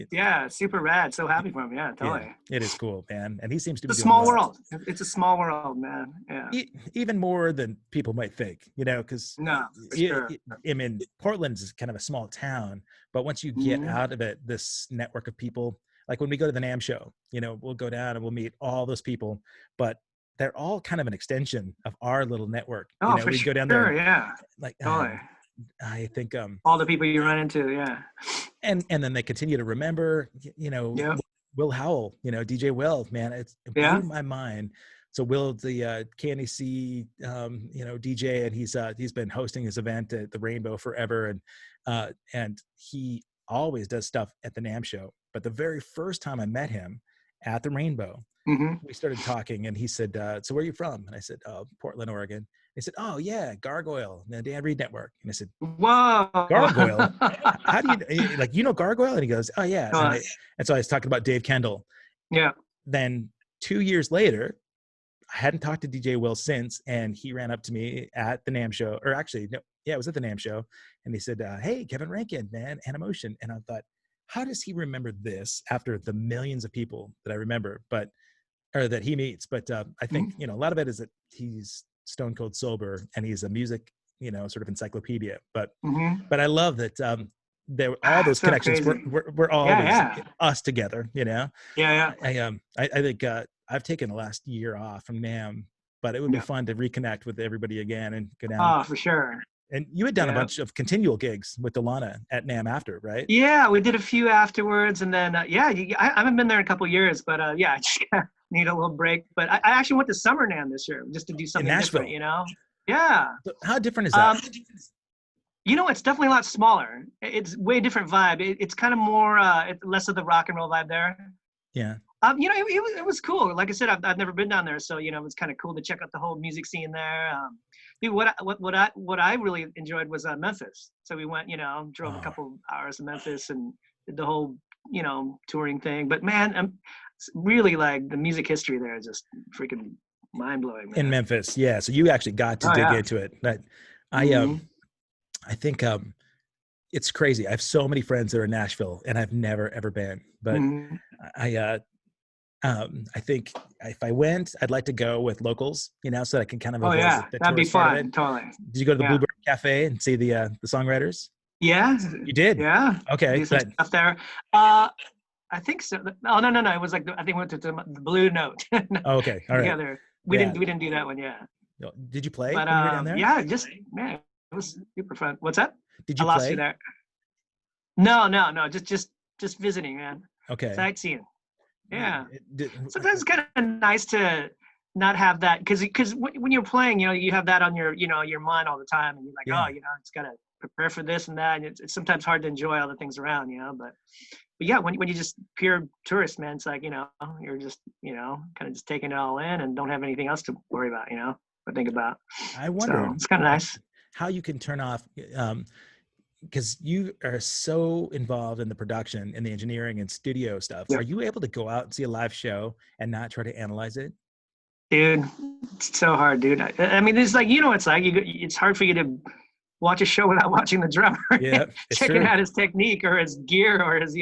super rad. So happy for him. Yeah, yeah, totally. it is cool, man. And he seems to be It's a doing small well. world. It's a small world, man. Yeah. Even more than people might think, because No, for sure. I mean, Portland's kind of a small town, but once you get out of it, this network of people, like when we go to the NAMM show, we'll go down and we'll meet all those people, but they're all kind of an extension of our little network. Oh, for we sure. go down there, Yeah. like, Totally. I think, all the people you run into. Yeah. and then they continue to remember, Yeah. Will Howell, DJ Will, man, it blew my mind. So Will's the KNEC, DJ, and he's been hosting his event at the Rainbow forever, and he always does stuff at the NAMM show. But the very first time I met him at the Rainbow, we started talking, and he said, "So where are you from?" And I said, "Oh, Portland, Oregon." He said, "Oh yeah, Gargoyle, the Dan Reed Network." And I said, "Whoa, Gargoyle? How do you Gargoyle?" And he goes, "Oh yeah." And so I was talking about Dave Kendall. Yeah. Then 2 years later, I hadn't talked to DJ Will since, and he ran up to me at the NAMM show, or actually, no, yeah, it was at the NAMM show, and he said, "Hey, Kevin Rankin, man, Animotion." And I thought, how does he remember this after the millions of people that I remember, or that he meets? But I think a lot of it is that he's stone cold sober, and he's a music, sort of encyclopedia. But I love that there all those connections were always us together. Yeah. I think I've taken the last year off from NAMM, but it would be fun to reconnect with everybody again and go down. Oh, for sure. And you had done a bunch of continual gigs with Delana at NAMM after, right? Yeah, we did a few afterwards, and then I haven't been there in a couple of years, but I just need a little break. But I actually went to Summer NAMM this year just to do something in Nashville. different, Yeah. So how different is that? It's definitely a lot smaller. It's way different vibe. It's kind of more, less of the rock and roll vibe there. Yeah. It was cool. Like I said, I've never been down there, so it was kind of cool to check out the whole music scene there. What I really enjoyed was Memphis. So we went, drove a couple hours to Memphis and did the whole, touring thing. But man, really like the music history there is just freaking mind blowing. In Memphis, yeah. So you actually got to dig into it. But I think it's crazy. I have so many friends that are in Nashville, and I've never ever been. But I think if I went, I'd like to go with locals, so that I can kind of avoid the that'd be fun. It. Totally. Did you go to the Bluebird Cafe and see the songwriters? Yeah. You did? Yeah. Okay. Do some stuff there. I think so. Oh no. It was like I think we went to the Blue Note. Okay. All right. Together. We didn't do that one. Yeah. Did you play when you were down there? Yeah. It was super fun. What's that? Did you I lost play? you there. No. Just visiting, man. Okay. Sightseeing. Yeah. Sometimes it's kind of nice to not have that because when you're playing, you have that on your your mind all the time, and you're like, it's gotta prepare for this and that, and it's sometimes hard to enjoy all the things around, but yeah, when you just pure tourist, man, it's like you're just kind of just taking it all in and don't have anything else to worry about, or think about. I wonder. So it's kind of nice how you can turn off. Because you are so involved in the production and the engineering and studio stuff. Are you able to go out and see a live show and not try to analyze it? Dude, it's so hard, dude. I mean, it's like, it's like it's hard for you to watch a show without watching the drummer. Yeah, checking out his technique or his gear or his,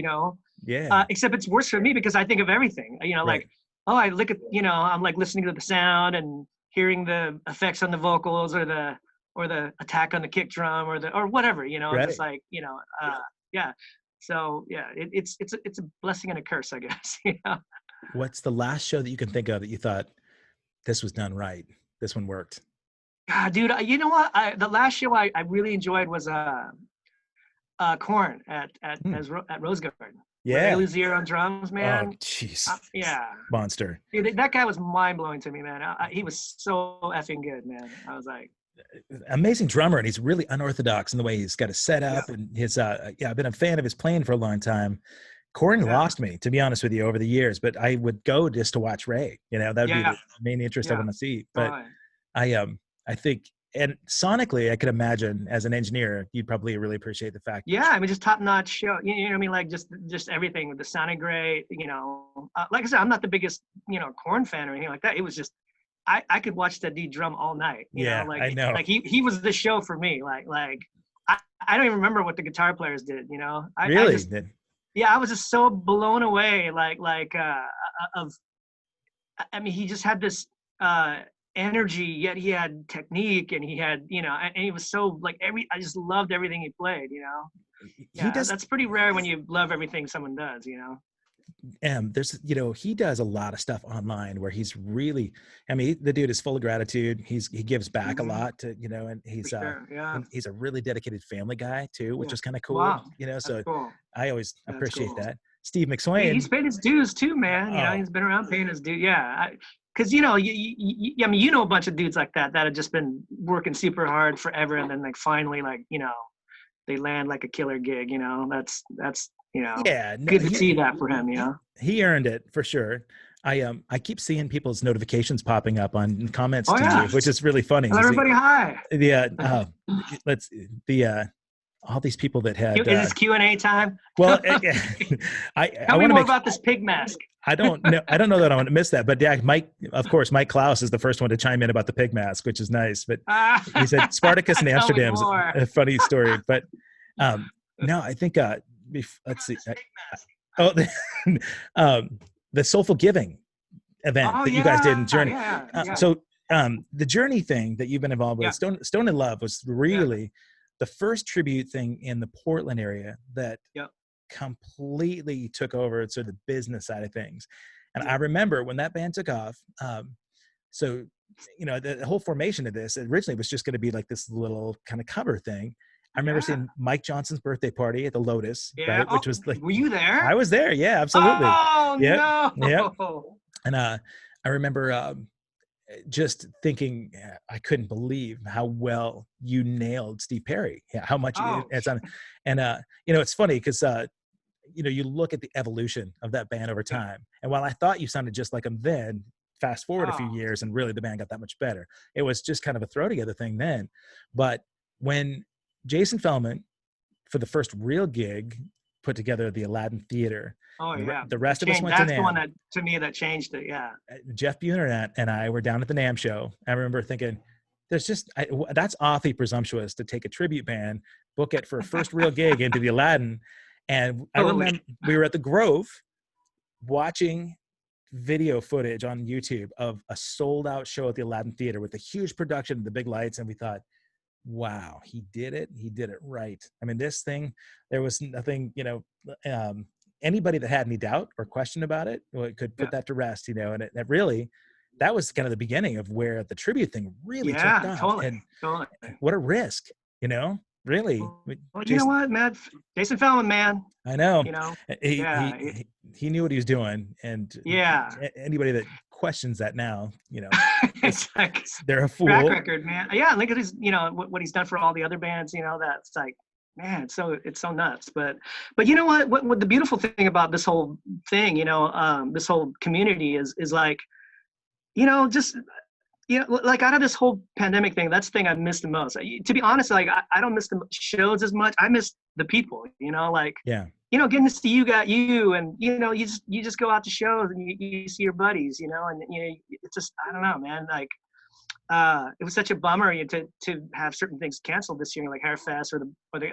except it's worse for me because I think of everything, like, I look at, I'm like listening to the sound and hearing the effects on the vocals or the attack on the kick drum or whatever, just like, yeah. So yeah, it's a blessing and a curse, I guess. What's the last show that you can think of that you thought this was done right? This one worked. God, dude, you know what? The last show I really enjoyed was Korn at Rose Garden. Yeah. Luzier on drums, man. Oh, jeez. Yeah. Monster. Dude, that guy was mind blowing to me, man. He was so effing good, man. I was like, amazing drummer, and he's really unorthodox in the way he's got a setup and his I've been a fan of his playing for a long time. Korn lost me, to be honest with you, over the years, but I would go just to watch Ray. That would be the main interest I want to see. But I think, and sonically, I could imagine as an engineer, you'd probably really appreciate the fact. Yeah, I mean, just top notch show. You know what I mean? Like just everything with the Sonny Gray. Like I said, I'm not the biggest Korn fan or anything like that. It was just I could watch that dude drum all night, you know, Yeah, I know. like he was the show for me. I don't even remember what the guitar players did, you know. I Really? just, yeah, I was just so blown away, of, I mean, he just had this energy, yet he had technique, and he had, you know, and he was so like I just loved everything he played, you know. He Yeah, does. that's pretty rare when you love everything someone does, you know. There's, you know, he does a lot of stuff online where he's really, I mean, the dude is full of gratitude. He gives back a Mm-hmm. lot to, you know, and For sure. Yeah. and he's a really dedicated family guy too, which Yeah. is kind of cool, Wow. you know. That's So cool. I always That's appreciate cool. that. Steve He's McSwain. paid his dues too, man. You know, Oh, he's been around paying his dues. Yeah. Because, you know, I mean, you know, a bunch of dudes like that have just been working super hard forever. And then like finally, like, you know, they land like a killer gig, you know, that's, you know, yeah, no, good to see that for him, you know. he earned it for sure. I keep seeing people's notifications popping up on comments Oh, to yeah. you, which is really funny. Tell everybody hi. Yeah, let's the all these people that had Is this Q&A time? well, Tell I me want to more make. about this pig mask. I don't know. I don't know that I want to miss that, but yeah, Mike. Of course, Mike Klaus is the first one to chime in about the pig mask, which is nice. But he said Spartacus in Tell me Amsterdam's more. a funny story. But no, I think let's see. Oh, the Soulful Giving event Oh that you guys did in yeah, Journey. yeah. So the Journey thing that you've been involved with, Yeah. Stone in Love, was Yeah. really the first tribute thing in the Portland area that Yep. completely took over sort of the business side of things. And Yeah. I remember when that band took off. So, you know, the whole formation of this originally was just going to be like this little kind of cover thing. I remember Yeah. seeing Mike Johnson's birthday party at the Lotus, Yeah. right? Oh, Which was like, were you there? I was there. Yeah, absolutely. Oh Yep. Yep. no. And I remember just thinking, yeah, I couldn't believe how well you nailed Steve Perry. Yeah, how much Oh. it's on. And you know, it's funny because you know, you look at the evolution of that band over Yeah. time. And while I thought you sounded just like them then, fast forward a few Oh. years and really the band got that much better. It was just kind of a throw together thing then. But when Jason Fellman, for the first real gig, put together the Aladdin Theater, Oh yeah. the rest of us went to That's the one NAMM. that to me that changed it. Yeah. Jeff Buhner and I were down at the NAMM show. I remember thinking, there's just, that's awfully presumptuous to take a tribute band, book it for a first real gig into the Aladdin. And I Totally. remember we were at the Grove watching video footage on YouTube of a sold out show at the Aladdin Theater with a huge production, the big lights. And we thought, wow, he did it. He did it right. I mean, this thing, there was nothing, you know, anybody that had any doubt or question about it could put that to rest, you know, and it really, that was kind of the beginning of where the tribute thing really took off. Totally. And Totally. what a risk, you know, really. Well, you know what, man? Jason Fallon, man. I know. You know. He knew what he was doing, and anybody that questions that now, you know, it's like they're a fool. Track record, man. Yeah, look at his, you know, what he's done for all the other bands. You know, that's like, man, it's so nuts. But you know what the beautiful thing about this whole thing, you know, this whole community is like, you know, just, you know, like out of this whole pandemic thing, that's the thing I've missed the most. To be honest, like I don't miss the shows as much. I miss the people, you know, like, yeah, you know, getting to see you, and you know, you just go out to shows and you see your buddies, you know, and you know, it's just, I don't know, man, like, it was such a bummer to have certain things canceled this year, like Hair Fest or the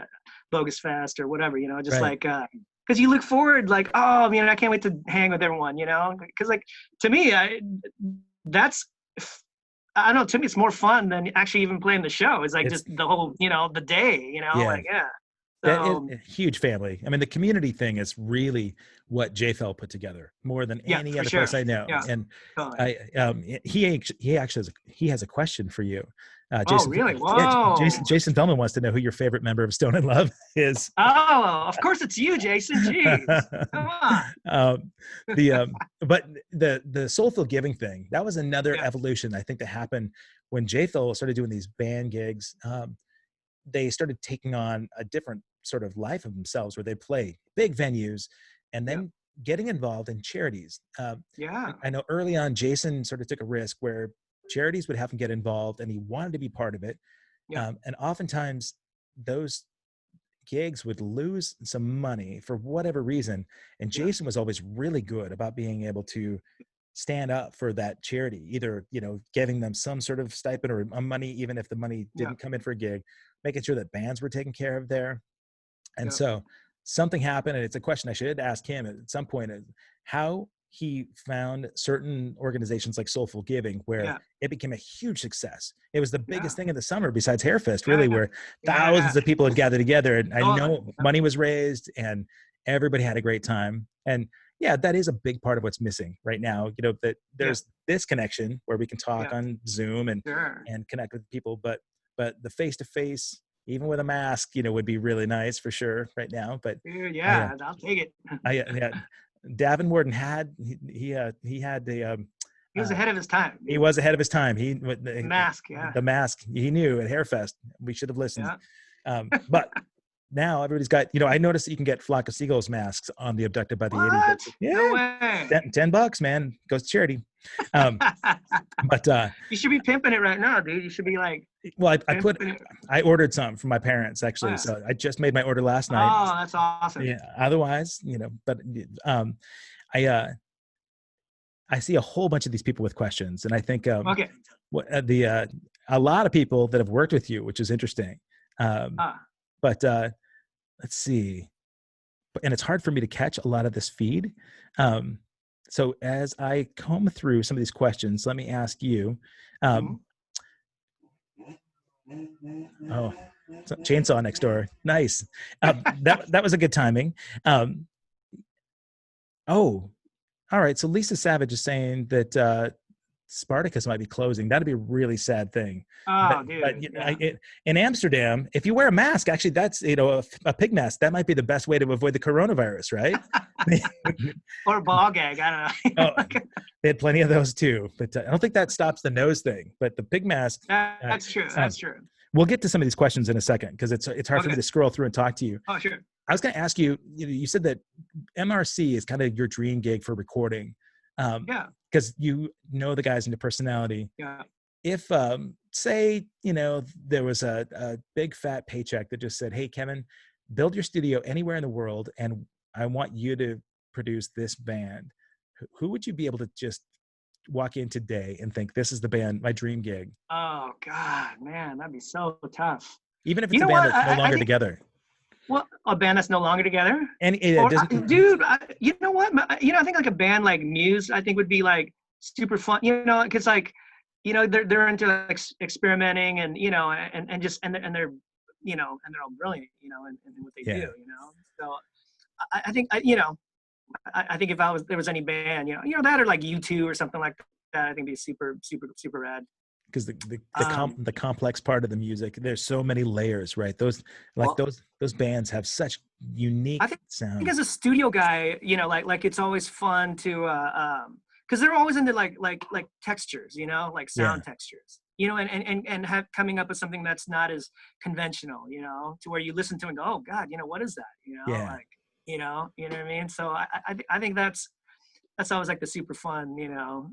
Bogus Fest or whatever, you know, just right. like, because you look forward, like, oh, you know, I can't wait to hang with everyone, you know, because like to me, that's, I don't know, to me it's more fun than actually even playing the show. It's like just the whole, you know, the day, you know, like, yeah. So, that is a huge family. I mean, the community thing is really what JFL put together more than any other place I know. Yeah, and totally. he actually has a question for you. Jason, oh, really? Whoa. Jason Feldman wants to know who your favorite member of Stone in Love is. Oh, of course it's you, Jason. Jeez, come on. But the Soulful Giving thing, that was another evolution I think that happened when JFL started doing these band gigs. They started taking on a different sort of life of themselves where they play big venues and then getting involved in charities. I know early on, Jason sort of took a risk where charities would have him get involved and he wanted to be part of it. And oftentimes those gigs would lose some money for whatever reason. And Jason was always really good about being able to stand up for that charity, either, you know, giving them some sort of stipend or money, even if the money Yeah. didn't come in for a gig, making sure that bands were taken care of there. And Yeah. so something happened, and it's a question I should ask him at some point, how he found certain organizations like Soulful Giving, where Yeah. it became a huge success. It was the Yeah. biggest thing in the summer besides Hairfest, really, Yeah. where Yeah. thousands of people had gathered together. And I Totally. know money was raised and everybody had a great time. And yeah, that is a big part of what's missing right now. You know, that Yeah. there's this connection where we can talk Yeah. on Zoom Sure. and connect with people, but the face to face, even with a mask, you know, would be really nice for sure right now. But Dude, I, yeah, I'll take it. yeah, Davin Warden had he had the He was uh, ahead of his time, he dude. was ahead of his time. He Mask, yeah. the mask, he knew at Hairfest. We should have listened. Yeah. But now everybody's got, you know, I noticed that you can get Flock of Seagulls masks on the Abducted by the 80s. What? Yeah, No way. $10, man, goes to charity. But you should be pimping it right now, dude. You should be like, well, it. I ordered some from my parents actually. Oh, yeah. So I just made my order last night. Oh, that's awesome. Yeah. Otherwise, you know, but I see a whole bunch of these people with questions, and I think Okay. A lot of people that have worked with you, which is interesting. But let's see, and it's hard for me to catch a lot of this feed. So as I comb through some of these questions, let me ask you. Oh, chainsaw next door. Nice. That was a good timing. Oh, all right. So Lisa Savage is saying that Spartacus might be closing. That'd be a really sad thing. Oh, dude. But you know, in Amsterdam, if you wear a mask, actually, that's, you know, a pig mask. That might be the best way to avoid the coronavirus, right? Or a ball gag. I don't know. They had plenty of those too, but I don't think that stops the nose thing. But the pig mask. That's true. That's true. We'll get to some of these questions in a second because it's hard for me to scroll through and talk to you. Oh, sure. I was going to ask you. You said that MRC is kind of your dream gig for recording. Yeah. Because you know the guys into personality. Yeah. If say, you know, there was a big fat paycheck that just said, hey, Kevin, build your studio anywhere in the world and I want you to produce this band, who would you be able to just walk in today and think, this is the band, my dream gig? Oh God, man, that'd be so tough. Even if it's a band that's no longer together. Well, a band that's no longer together? Dude, you know what? You know, I think like a band like Muse, I think would be like super fun. You know, because like, you know, they're into like experimenting and, you know, and they're, you know, and they're all brilliant, you know, in what they do, you know. So I think you know, I think if there was any band, you know that or like U2 or something like that, I think it'd be super rad. Because the complex part of the music, there's so many layers, right? Those bands have such unique sound. I think as a studio guy, you know, like it's always fun to because they're always into like textures, you know, like sound textures, you know, and have coming up with something that's not as conventional, you know, to where you listen to and go, oh God, you know, what is that, you know, like, you know what I mean. So I think that's always like the super fun, you know.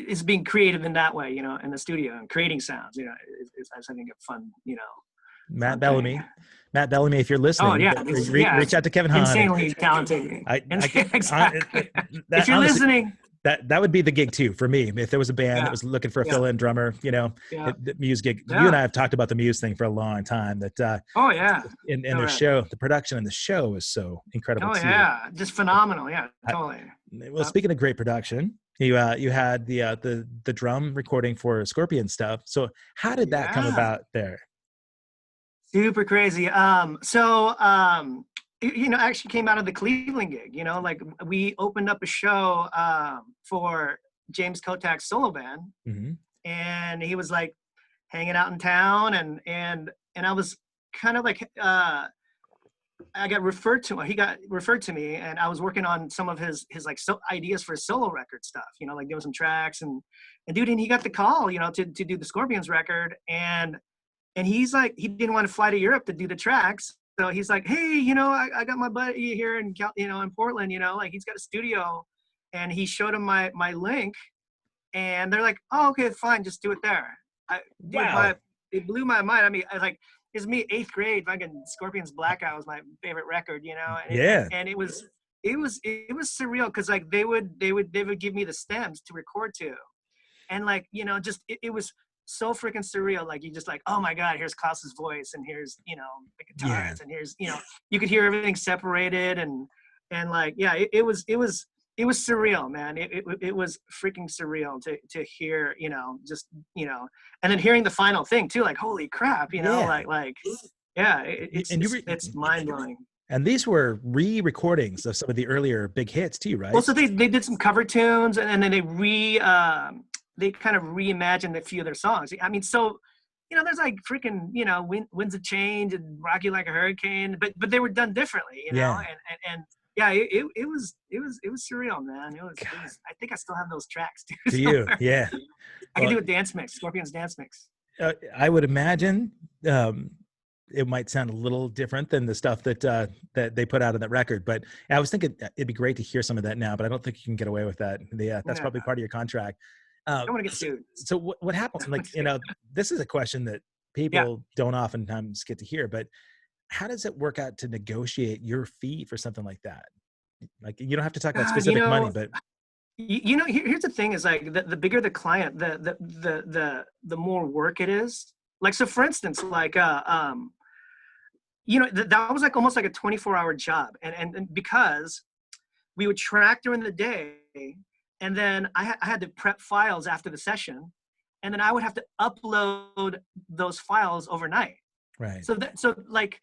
Is being creative in that way, you know, in the studio and creating sounds, you know, is I think a fun, you know. Matt Bellamy, if you're listening, reach out to Kevin Hahn. Insanely talented. Exactly. If you're honestly, listening, that would be the gig too for me. If there was a band that was looking for a fill-in drummer, you know, the Muse gig. You and I have talked about the Muse thing for a long time. That and their show, the production and the show is so incredible. Just phenomenal. Yeah, totally. Well, speaking of great production, you had the drum recording for Scorpion stuff. So how did that come about there? Super crazy. You know, actually came out of the Cleveland gig, you know, like we opened up a show for James Kotak's solo band, and he was like hanging out in town, and I was kind of like I got referred to. He got referred to me, and I was working on some of his like ideas for solo record stuff, you know, like doing some tracks, and dude, and he got the call, you know, to do the Scorpions record, and he's like, he didn't want to fly to Europe to do the tracks. So he's like, hey, you know, I got my buddy here in Portland, you know, like he's got a studio, and he showed him my link, and they're like, oh, okay, fine, just do it there. It blew my mind. I mean, I was like, it's me, 8th grade, fucking Scorpions Blackout was my favorite record, you know? And it was it was surreal because like they would give me the stems to record to, and like just it was so freaking surreal. Like you just like, oh my god, here's Klaus's voice, and here's the Yeah. guitars, and here's you could hear everything separated, and like yeah, it was surreal, man. It was freaking surreal to hear just and then hearing the final thing too, like holy crap, Yeah. like yeah, And it's mind blowing. and these were re-recordings of some of the earlier big hits too, Well, right? so they did some cover tunes, and then they kind of reimagined a few of their songs. I mean, so there's like freaking Winds of Change and Rock You Like a Hurricane, but they were done differently, Yeah. and yeah, it was surreal, man. It was I think I still have those tracks too. Do you? Somewhere. Yeah. I can Well, do a dance mix, Scorpions dance mix. I would imagine it might sound a little different than the stuff that they put out on that record, but I was thinking it'd be great to hear some of that now, but I don't think you can get away with that. That's Yeah, probably part of your contract. I don't want to get sued. So what happened? Like, this is a question that Yeah. people don't oftentimes get to hear, but how does it work out to negotiate your fee for something like that? Like, you don't have to talk about God, specific money, but here's the thing: is like the bigger the client, the more work it is. Like, so for instance, like that was like almost like a 24-hour job, and because we would track during the day, and then I had to prep files after the session, and then I would have to upload those files overnight. right. So like,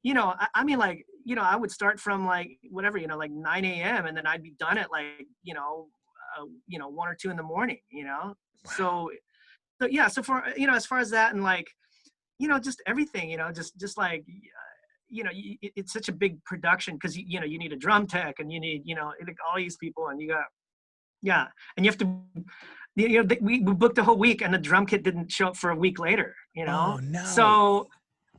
I mean, like, I would start from like whatever, like 9 a.m. and then I'd be done at like 1 or 2 in the morning. So yeah. So for as far as that, and like just everything, just like it's such a big production because you need a drum tech, and you need all these people, and you got and you have to we booked a whole week, and the drum kit didn't show up for a week later. Oh no. So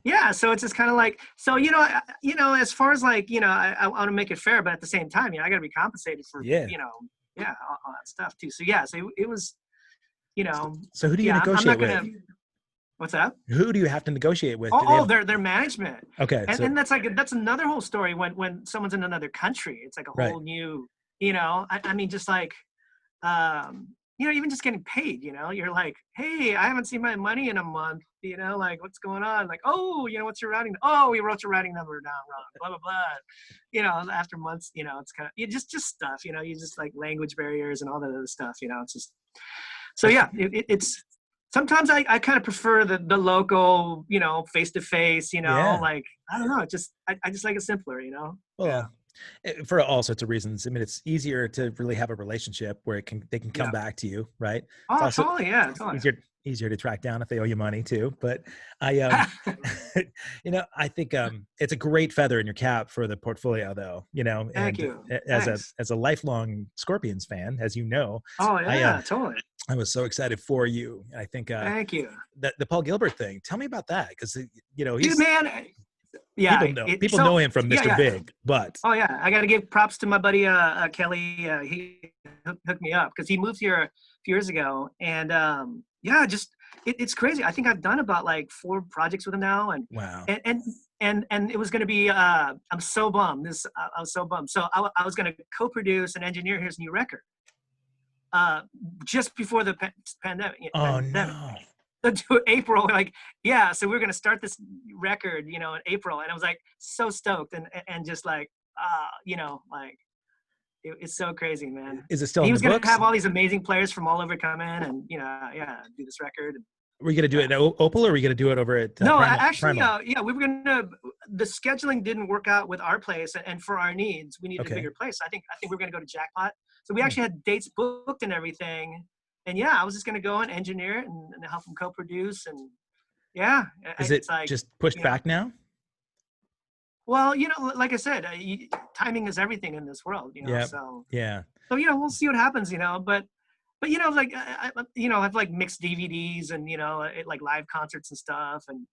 yeah, so it's just kind of like, so as far as like I want to make it fair, but at the same time I got to be compensated for Yeah. all that stuff too. So yeah, so it was So who do you I'm negotiate not gonna. with? What's that? Who do you have to negotiate with? Their management. Okay. And that's another whole story when someone's in another country. It's like a whole Right. new, I mean, just like, even just getting paid, you're like, hey, I haven't seen my money in a month, like what's going on? Like, oh, what's your routing? Oh, we wrote your routing number down wrong, blah, blah, blah. After months, it's kind of, just stuff, you just like language barriers and all that other stuff, it's just, so yeah, it's, sometimes I kind of prefer the local, face-to-face, Yeah. like, I don't know, I just like it simpler, Well, for all sorts of reasons. I mean, it's easier to really have a relationship where they can come back to you, right? It's Oh, also totally, yeah, totally. easier to track down if they owe you money too. But I, I think it's a great feather in your cap for the portfolio, though. Thank And you. as a lifelong Scorpions fan, as you know, Oh yeah, totally. I was so excited for you. I think Thank you. the Paul Gilbert thing. Tell me about that, because Dude, he's man, yeah, people know him from Mr. yeah. Big, but Oh yeah, I got to give props to my buddy Kelly. He hooked me up because he moved here a few years ago, and just it's crazy. I think I've done about like 4 projects with him now, and wow. and it was going to be. I'm so bummed. I was so bummed. So I was going to co-produce and engineer his new record. Just before the pandemic. Oh no. To April, like, yeah, so we were gonna start this record, in April, and I was like so stoked and just like, like it's so crazy, man. Is it still He in was the gonna books? have all these amazing players from all over come in and do this record. Were you gonna do it at Opal, or were you gonna do it over at No, Primal? actually, Primal? we were gonna. The scheduling didn't work out with our place, and for our needs, we needed a bigger place. I think we were gonna go to Jackpot, so we actually had dates booked and everything. And yeah, I was just gonna go and engineer it and help them co-produce, and yeah. Is it like, just pushed back now? Well, like I said, timing is everything in this world, Yeah. So Yeah. so we'll see what happens, but like I've like mixed DVDs and like live concerts and stuff, and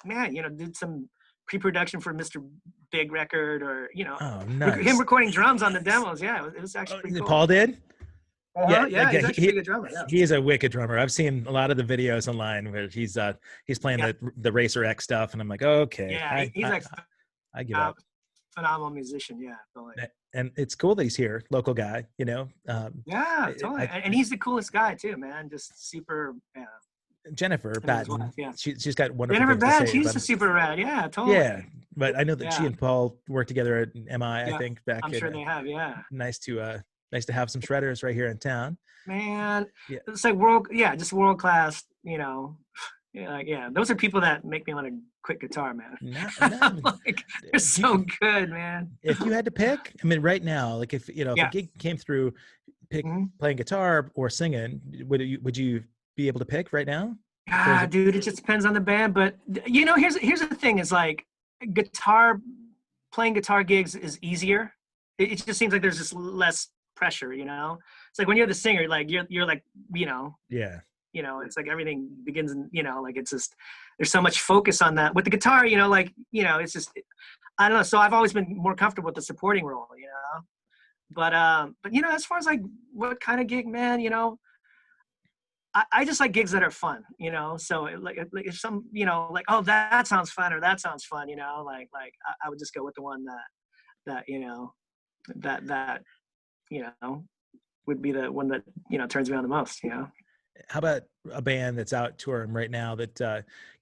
man, did some pre-production for Mr. Big record, or Oh, nice. him recording drums on the demos. Yeah, it was actually pretty cool. Paul did? Yeah, he's actually a good drummer. Yeah. He is a wicked drummer. I've seen a lot of the videos online where he's playing the Racer X stuff, and I'm like, okay, Yeah, he's like, I give up. phenomenal musician. Yeah, totally. And it's cool that he's here, local guy, you know. Yeah, totally. And he's the coolest guy too, man. Just super. Yeah. Jennifer Him and his wife. Batten, Yeah. she's got wonderful Jennifer things to Bad, say she's about a him. super rad. Yeah, Yeah, totally. but I know that she Yeah. and Paul worked together at MI, I Yeah. think, back I'm in. sure they have. Yeah. Nice to have some shredders right here in town. Man, Yeah, it's like just world class, Yeah, yeah, those are people that make me want to quit guitar, man. not even. Like, they're so good, man. If you had to pick, I mean, right now, like if if a Yeah. gig came through, Mhm. playing guitar or singing, would you be able to pick right now? If there was Ah, dude, it just depends on the band. But here's the thing: is like guitar playing guitar gigs is easier. It just seems like there's just less pressure. It's like when you're the singer, like you're like yeah, it's like everything begins and like it's just there's so much focus on that. With the guitar, like it's just I don't know. So I've always been more comfortable with the supporting role. But as far as like what kind of gig, man, I just like gigs that are fun. So like if some, like, oh, that sounds fun or that sounds fun, like I would just go with the one that would be the one that turns me on the most. how about a band that's out touring right now that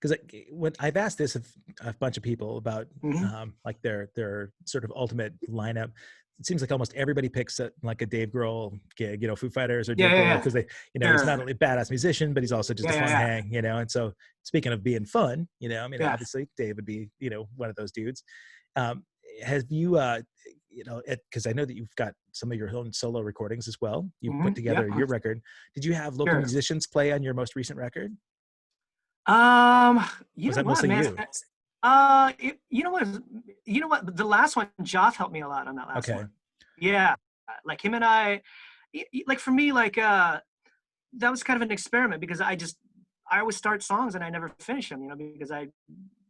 because when I've asked this of a bunch of people about Hmm. like their sort of ultimate lineup, it seems like almost everybody picks like a Dave Grohl gig, Foo Fighters or Yeah, Dave yeah, Grohl, yeah. because he's not Sure. only a badass musician, but he's also just Yeah, a yeah, fun yeah. hang, and so speaking of being fun, I mean, Yeah. obviously Dave would be one of those dudes. um have you because I know that you've got some of your own solo recordings as well. You've Hmm. put Yeah. together your record. Did you have local Sure. musicians play on your most recent record? Um, you Was know that what, mostly man? you? You know what? You know what? The last one, Joff helped me a lot on that last Okay. one. Yeah, like him and like for me, like that was kind of an experiment because I always start songs and I never finish them, because I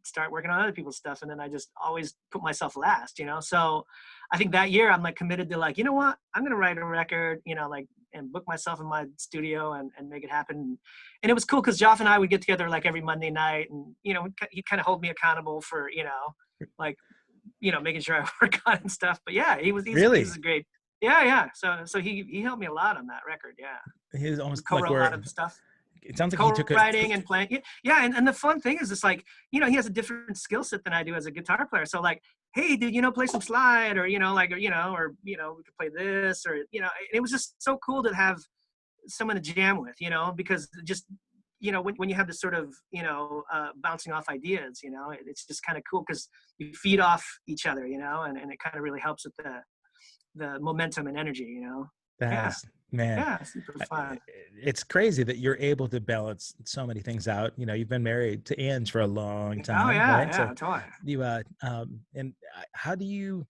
start working on other people's stuff and then I just always put myself last. So I think that year I'm like committed to like, you know what, I'm gonna write a record, like and book myself in my studio and make it happen. And it was cool because Joff and I would get together like every Monday night and he'd kind of hold me accountable for like making sure I work on it and stuff. But yeah, he's Really? a great. Yeah, yeah. So he helped me a lot on that record. Yeah, He was we almost cover like a lot where of the stuff, it sounds like he took it. co-writing and playing. Yeah, and the fun thing is, it's like he has a different skill set than I do as a guitar player. So like, hey, dude, play some slide, or like, or we could play this, or it was just so cool to have someone to jam with, because just when you have this sort of bouncing off ideas, it's just kind of cool because you feed off each other, and it kind of really helps with the momentum and energy. That Yeah, is, man, yeah, super fun. it's crazy that you're able to balance so many things out. You've been married to Ange for a long Oh time, yeah, right? So yeah, totally. how do you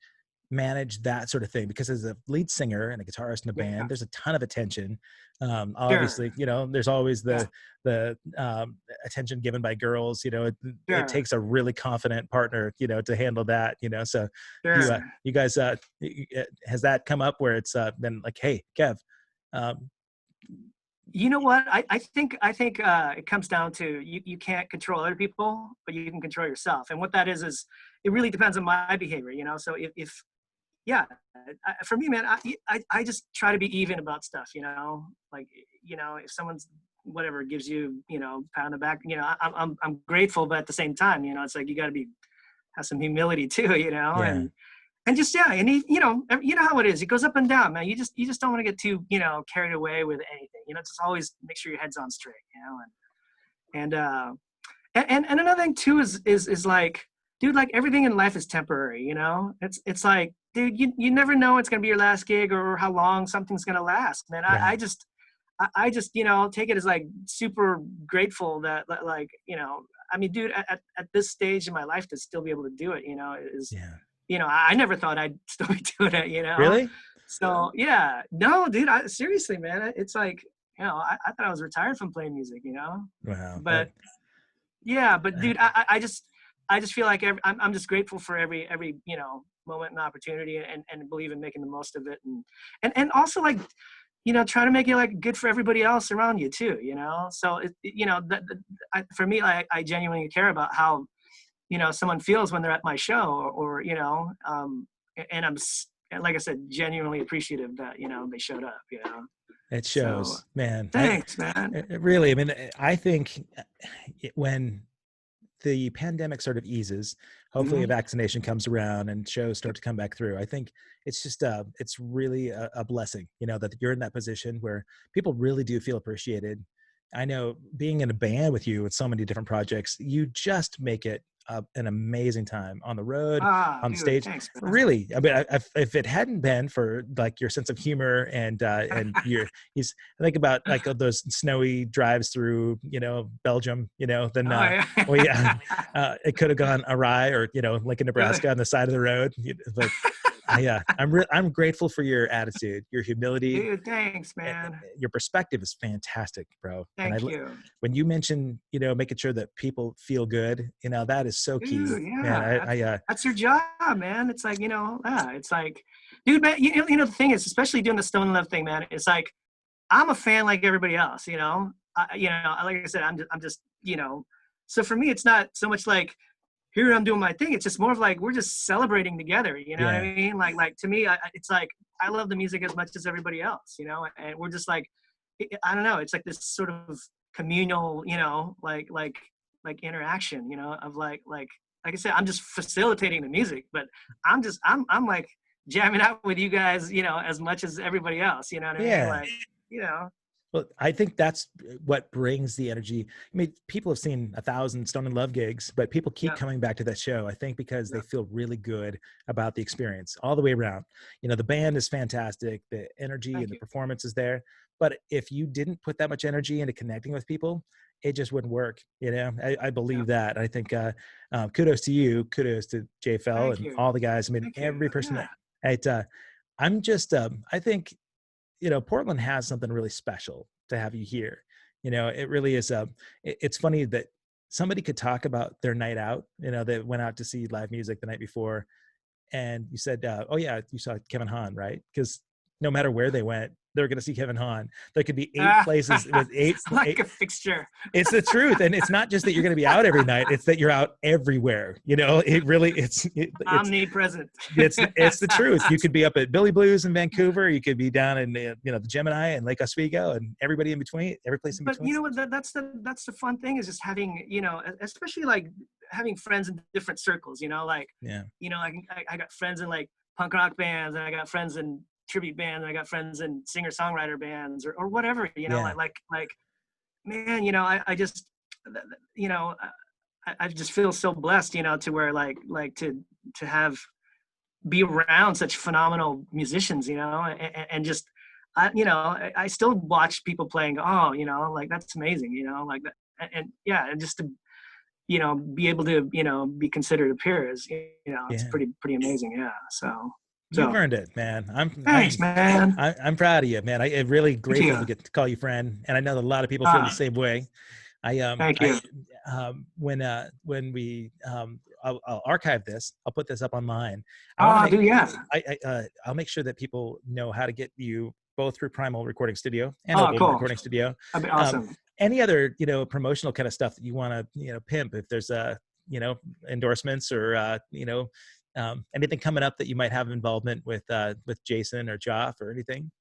manage that sort of thing? Because as a lead singer and a guitarist in a Yeah, band, there's a ton of attention. sure, Obviously, there's always yeah, the attention given by girls. It sure, takes a really confident partner, to handle that. So sure. you guys, has that come up where it's been like, hey, Kev, um, You know what? I think it comes down to you can't control other people, but you can control yourself. And what that is it really depends on my behavior. So if yeah, for me, man, I just try to be even about stuff. Like if someone's whatever gives you pat on the back, I'm grateful, but at the same time, it's like you got to be have some humility too, yeah, and just yeah, and you know how it is. It goes up and down, man. You just don't want to get too carried away with anything. Just always make sure your head's on straight. And another thing too is like, dude, like everything in life is temporary. It's like, dude, you never know it's gonna be your last gig or how long something's gonna last, man. I right. just I just take it as like super grateful that like I mean, dude, at this stage in my life to still be able to do it, is Yeah. I never thought I'd still be doing it. Really? So yeah, no, dude, seriously, man, it's like, I thought I was retired from playing music. Wow. But yeah, but dude, I just feel like I'm just grateful for every moment and opportunity, and believe in making the most of it, and also like try to make it like good for everybody else around you too. So for me, I genuinely care about how someone feels when they're at my show, or and like I said, genuinely appreciative that, they showed up, It so shows, man. thanks, man. Really, I mean, I think when the pandemic sort of eases, hopefully a Hmm. vaccination comes around and shows start to come back through. I think it's just it's really a blessing, that you're in that position where people really do feel appreciated. I know being in a band with you with so many different projects, you just make it an amazing time on the road, on the Dude, stage. thanks, Really, I mean, if it hadn't been for like your sense of humor and your, he's I think about like those snowy drives through, Belgium, then oh yeah. we it could have gone awry, or like in Really? Nebraska on the side of the road. But I'm grateful for your attitude, your humility. Dude, thanks, man. Your perspective is fantastic, bro. And Thank you. when you mention, making sure that people feel good, that is so key, Dude, man. yeah, that's your job, man. It's like, it's like, dude, man, the thing is, especially doing the Stone Love thing, man, it's like, I'm a fan like everybody else, like I said, I'm just, so for me, it's not so much like, here I'm doing my thing. It's just more of like, we're just celebrating together. You know what I Yeah, mean? Like to me, it's like, I love the music as much as everybody else, and we're just like, I don't know. It's like this sort of communal, like interaction, of like I said, I'm just facilitating the music, but I'm like jamming out with you guys, as much as everybody else, you know what I mean? yeah. Like, you know, Well, I think that's what brings the energy. I mean, people have seen 1,000 Stone and Love gigs, but people keep yeah, coming back to that show, I think, because yeah. they feel really good about the experience all the way around. The band is fantastic. The energy Thank and the you. performance is there. But if you didn't put that much energy into connecting with people, it just wouldn't work. I Yeah, believe that. I think kudos to you. Kudos to Jay Fell thank and you. all the guys. I mean, Thank you. every person Yeah. that I'm just, I think, Portland has something really special to have you here. It really is. It's funny that somebody could talk about their night out, they went out to see live music the night before. And you said, oh yeah, you saw Kevin Hahn, right? Because no matter where they went, they're going to see Kevin Hahn. There could be 8 places with Like eight. a fixture. It's the truth. And it's not just that you're going to be out every night. It's that you're out everywhere. It really, Omnipresent. it's the truth. You could be up at Billy Blues in Vancouver. You could be down in the Gemini and Lake Oswego and everybody in between, every place in But between. you know what? That's the fun thing, is just having, especially like having friends in different circles. Like, Yeah, I got friends in like punk rock bands, and I got friends in tribute bands, and I got friends in singer songwriter bands, or whatever. yeah, Like man, I just, I just feel so blessed, to where like to have be around such phenomenal musicians, and just I still watch people playing. Oh, like that's amazing, like that, and yeah, and just to be able to be considered a peer is it's yeah. pretty amazing. Yeah. You've So earned it, man. thanks, man. I'm proud of you, man. I'm really Thank grateful to you. get to call you friend, and I know that a lot of people feel the same way. Thank you. When we I'll archive this. I'll put this up online. I want to Oh, make dude, yeah. I'll make sure that people know how to get you both through Primal Recording Studio and Oh, Oval cool. Recording Studio. That'd be Um, awesome. any other promotional kind of stuff that you want to pimp? If there's endorsements or anything coming up that you might have involvement with Jason or Joff or anything.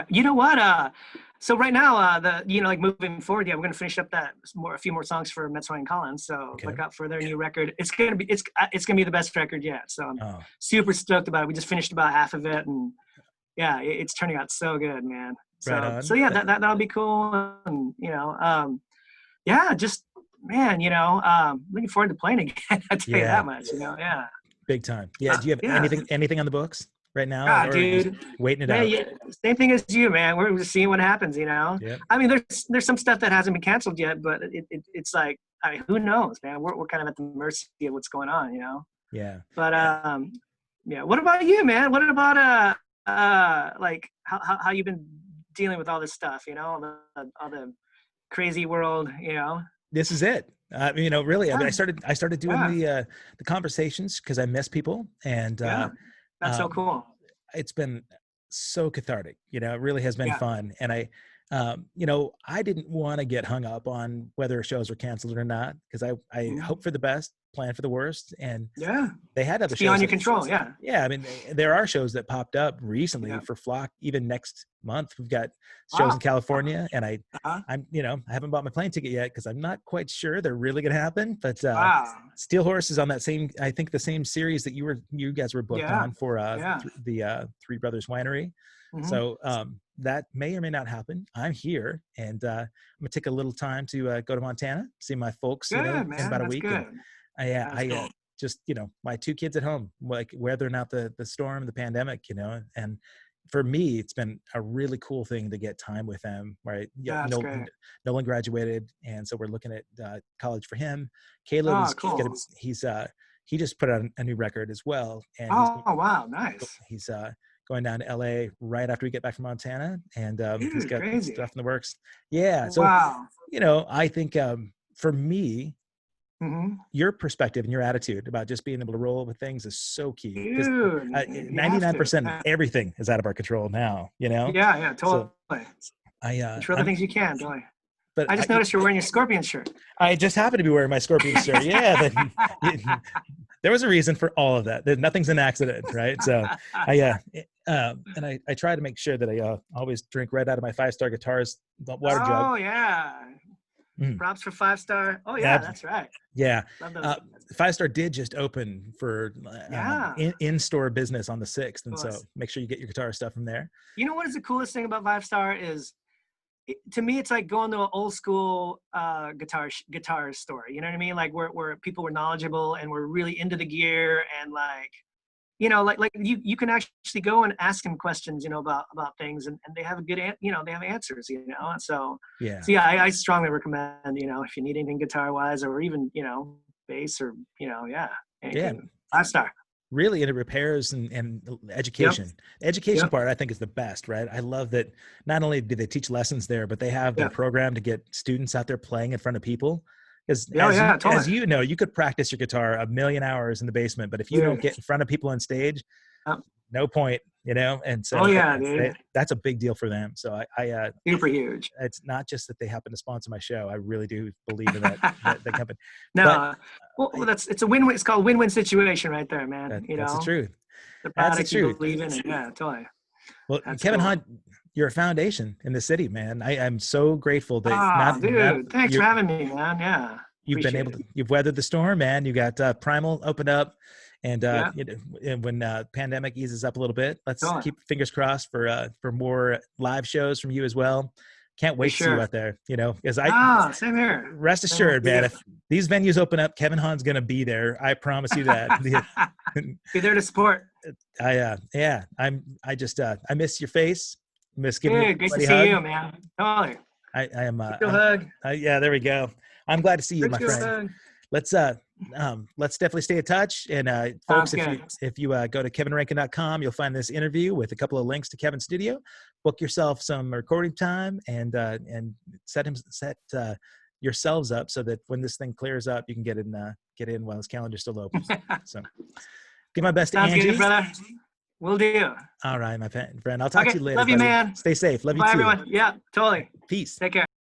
You know what? So right now, like moving forward, yeah, we're gonna finish up a few more songs for Metzroy and Collins. So Okay. look out for their new record. It's gonna be the best record yet. So I'm Oh, super stoked about it. We just finished about half of it, and yeah, it's turning out so good, man. right So on. yeah, that'll be cool. And yeah, just man, looking forward to playing again. I tell you Yeah, that much. Yeah. big time. Yeah. Do you have Yeah. anything on the books right now, Ah, or just dude. waiting it Man, out? yeah, same thing as you, man. We're just seeing what happens, Yeah. I mean, there's some stuff that hasn't been canceled yet, but it's like, I mean, who knows, man? We're kind of at the mercy of what's going on. Yeah. But yeah. What about you, man? What about like how you been dealing with all this stuff? All the crazy world. This is it. Really. I mean, Yeah, I started doing yeah, the conversations because I miss people, and yeah. That's so um, cool. it's been so cathartic. It really has been Yeah. fun. And I didn't want to get hung up on whether shows were canceled or not, because I Mhm. hope for the best, plan for the worst. And Yeah. they had other It's shows beyond your control. Yeah. yeah, I mean, there are shows that popped up recently Yeah. for Flock. Even next month, we've got shows Wow. in California, and Uh-huh. I'm, I haven't bought my plane ticket yet because I'm not quite sure they're really going to happen. But Wow. Steel Horse is on that same, I think, the same series that you guys were booked Yeah. on for Yeah. the Three Brothers Winery. Mhm. So that may or may not happen. I'm here, and I'm gonna take a little time to go to Montana, see my folks, Good, in man. about a That's week. good. And That's cool. just, my two kids at home, like weathering out the storm, the pandemic, and for me, it's been a really cool thing to get time with them, right? Yeah, That's great. Nolan graduated, and so we're looking at college for him. Caleb Oh, is cool. he just put out a new record as well, and Oh, wow. Nice. he's going down to LA right after we get back from Montana, and he's Dude, got crazy. stuff in the works. Yeah, so Wow. I think for me, Mm-hmm. your perspective and your attitude about just being able to roll with things is so key, because Dude, you have 99% to. of everything is out of our control now, Yeah, totally. So Control the things you can, totally. but I just noticed you're wearing your Scorpion shirt. I just happen to be wearing my Scorpion shirt. Yeah, there was a reason for all of that. Nothing's an accident, right? So and I try to make sure that I always drink right out of my 5-star guitarist water jug. Oh, yeah. Props for 5-star. Oh, yeah, that's right. Yeah. Love those. 5-star did just open for in-store business on the 6th. And so make sure you get your guitar stuff from there. You know what is the coolest thing about 5-star is, to me, it's like going to an old school guitar store. You know what I mean? Like where people were knowledgeable and were really into the gear, and like you can actually go and ask them questions, about things, and they have a good, they have answers, So I strongly recommend, if you need anything guitar wise, or even, bass, or, anything, 5-star. Really into repairs and education. Yep. The education part, I think, is the best, right? I love that not only do they teach lessons there, but they have their program to get students out there playing in front of people. Because as you know, you could practice your guitar 1,000,000 hours in the basement, but if you don't get in front of people on stage, no point, And so that's a big deal for them. So I super huge. It's not just that they happen to sponsor my show. I really do believe in that company. No, it's a win-win. It's called win-win situation right there, man. That's the truth. The product you believe in it. Yeah, totally. Well, that's Kevin Hahn, you're a foundation in the city, man. I'm so grateful that thanks for having me, man. Yeah. You've been able to, you've weathered the storm, man. You got Primal opened up, and and when pandemic eases up a little bit, let's keep fingers crossed for more live shows from you as well. Can't wait to see you out there, because same here. Rest assured, man, if these venues open up, Kevin Hahn's going to be there. I promise you that. Be there to support. I miss your face. Miss giving you good to see you, man. Totally. I am hug. Yeah, there we go. I'm glad to see you, my friend. Let's definitely stay in touch. And folks, if you go to kevinrankin.com, you'll find this interview with a couple of links to Kevin's studio. Book yourself some recording time and set yourselves up so that when this thing clears up, you can get in while his calendar's still open. So give my best to Angie. Good, brother. Will do. All right, my friend. I'll talk to you later. Love you, man. Stay safe. Love you too. Bye, everyone. Yeah, totally. Peace. Take care.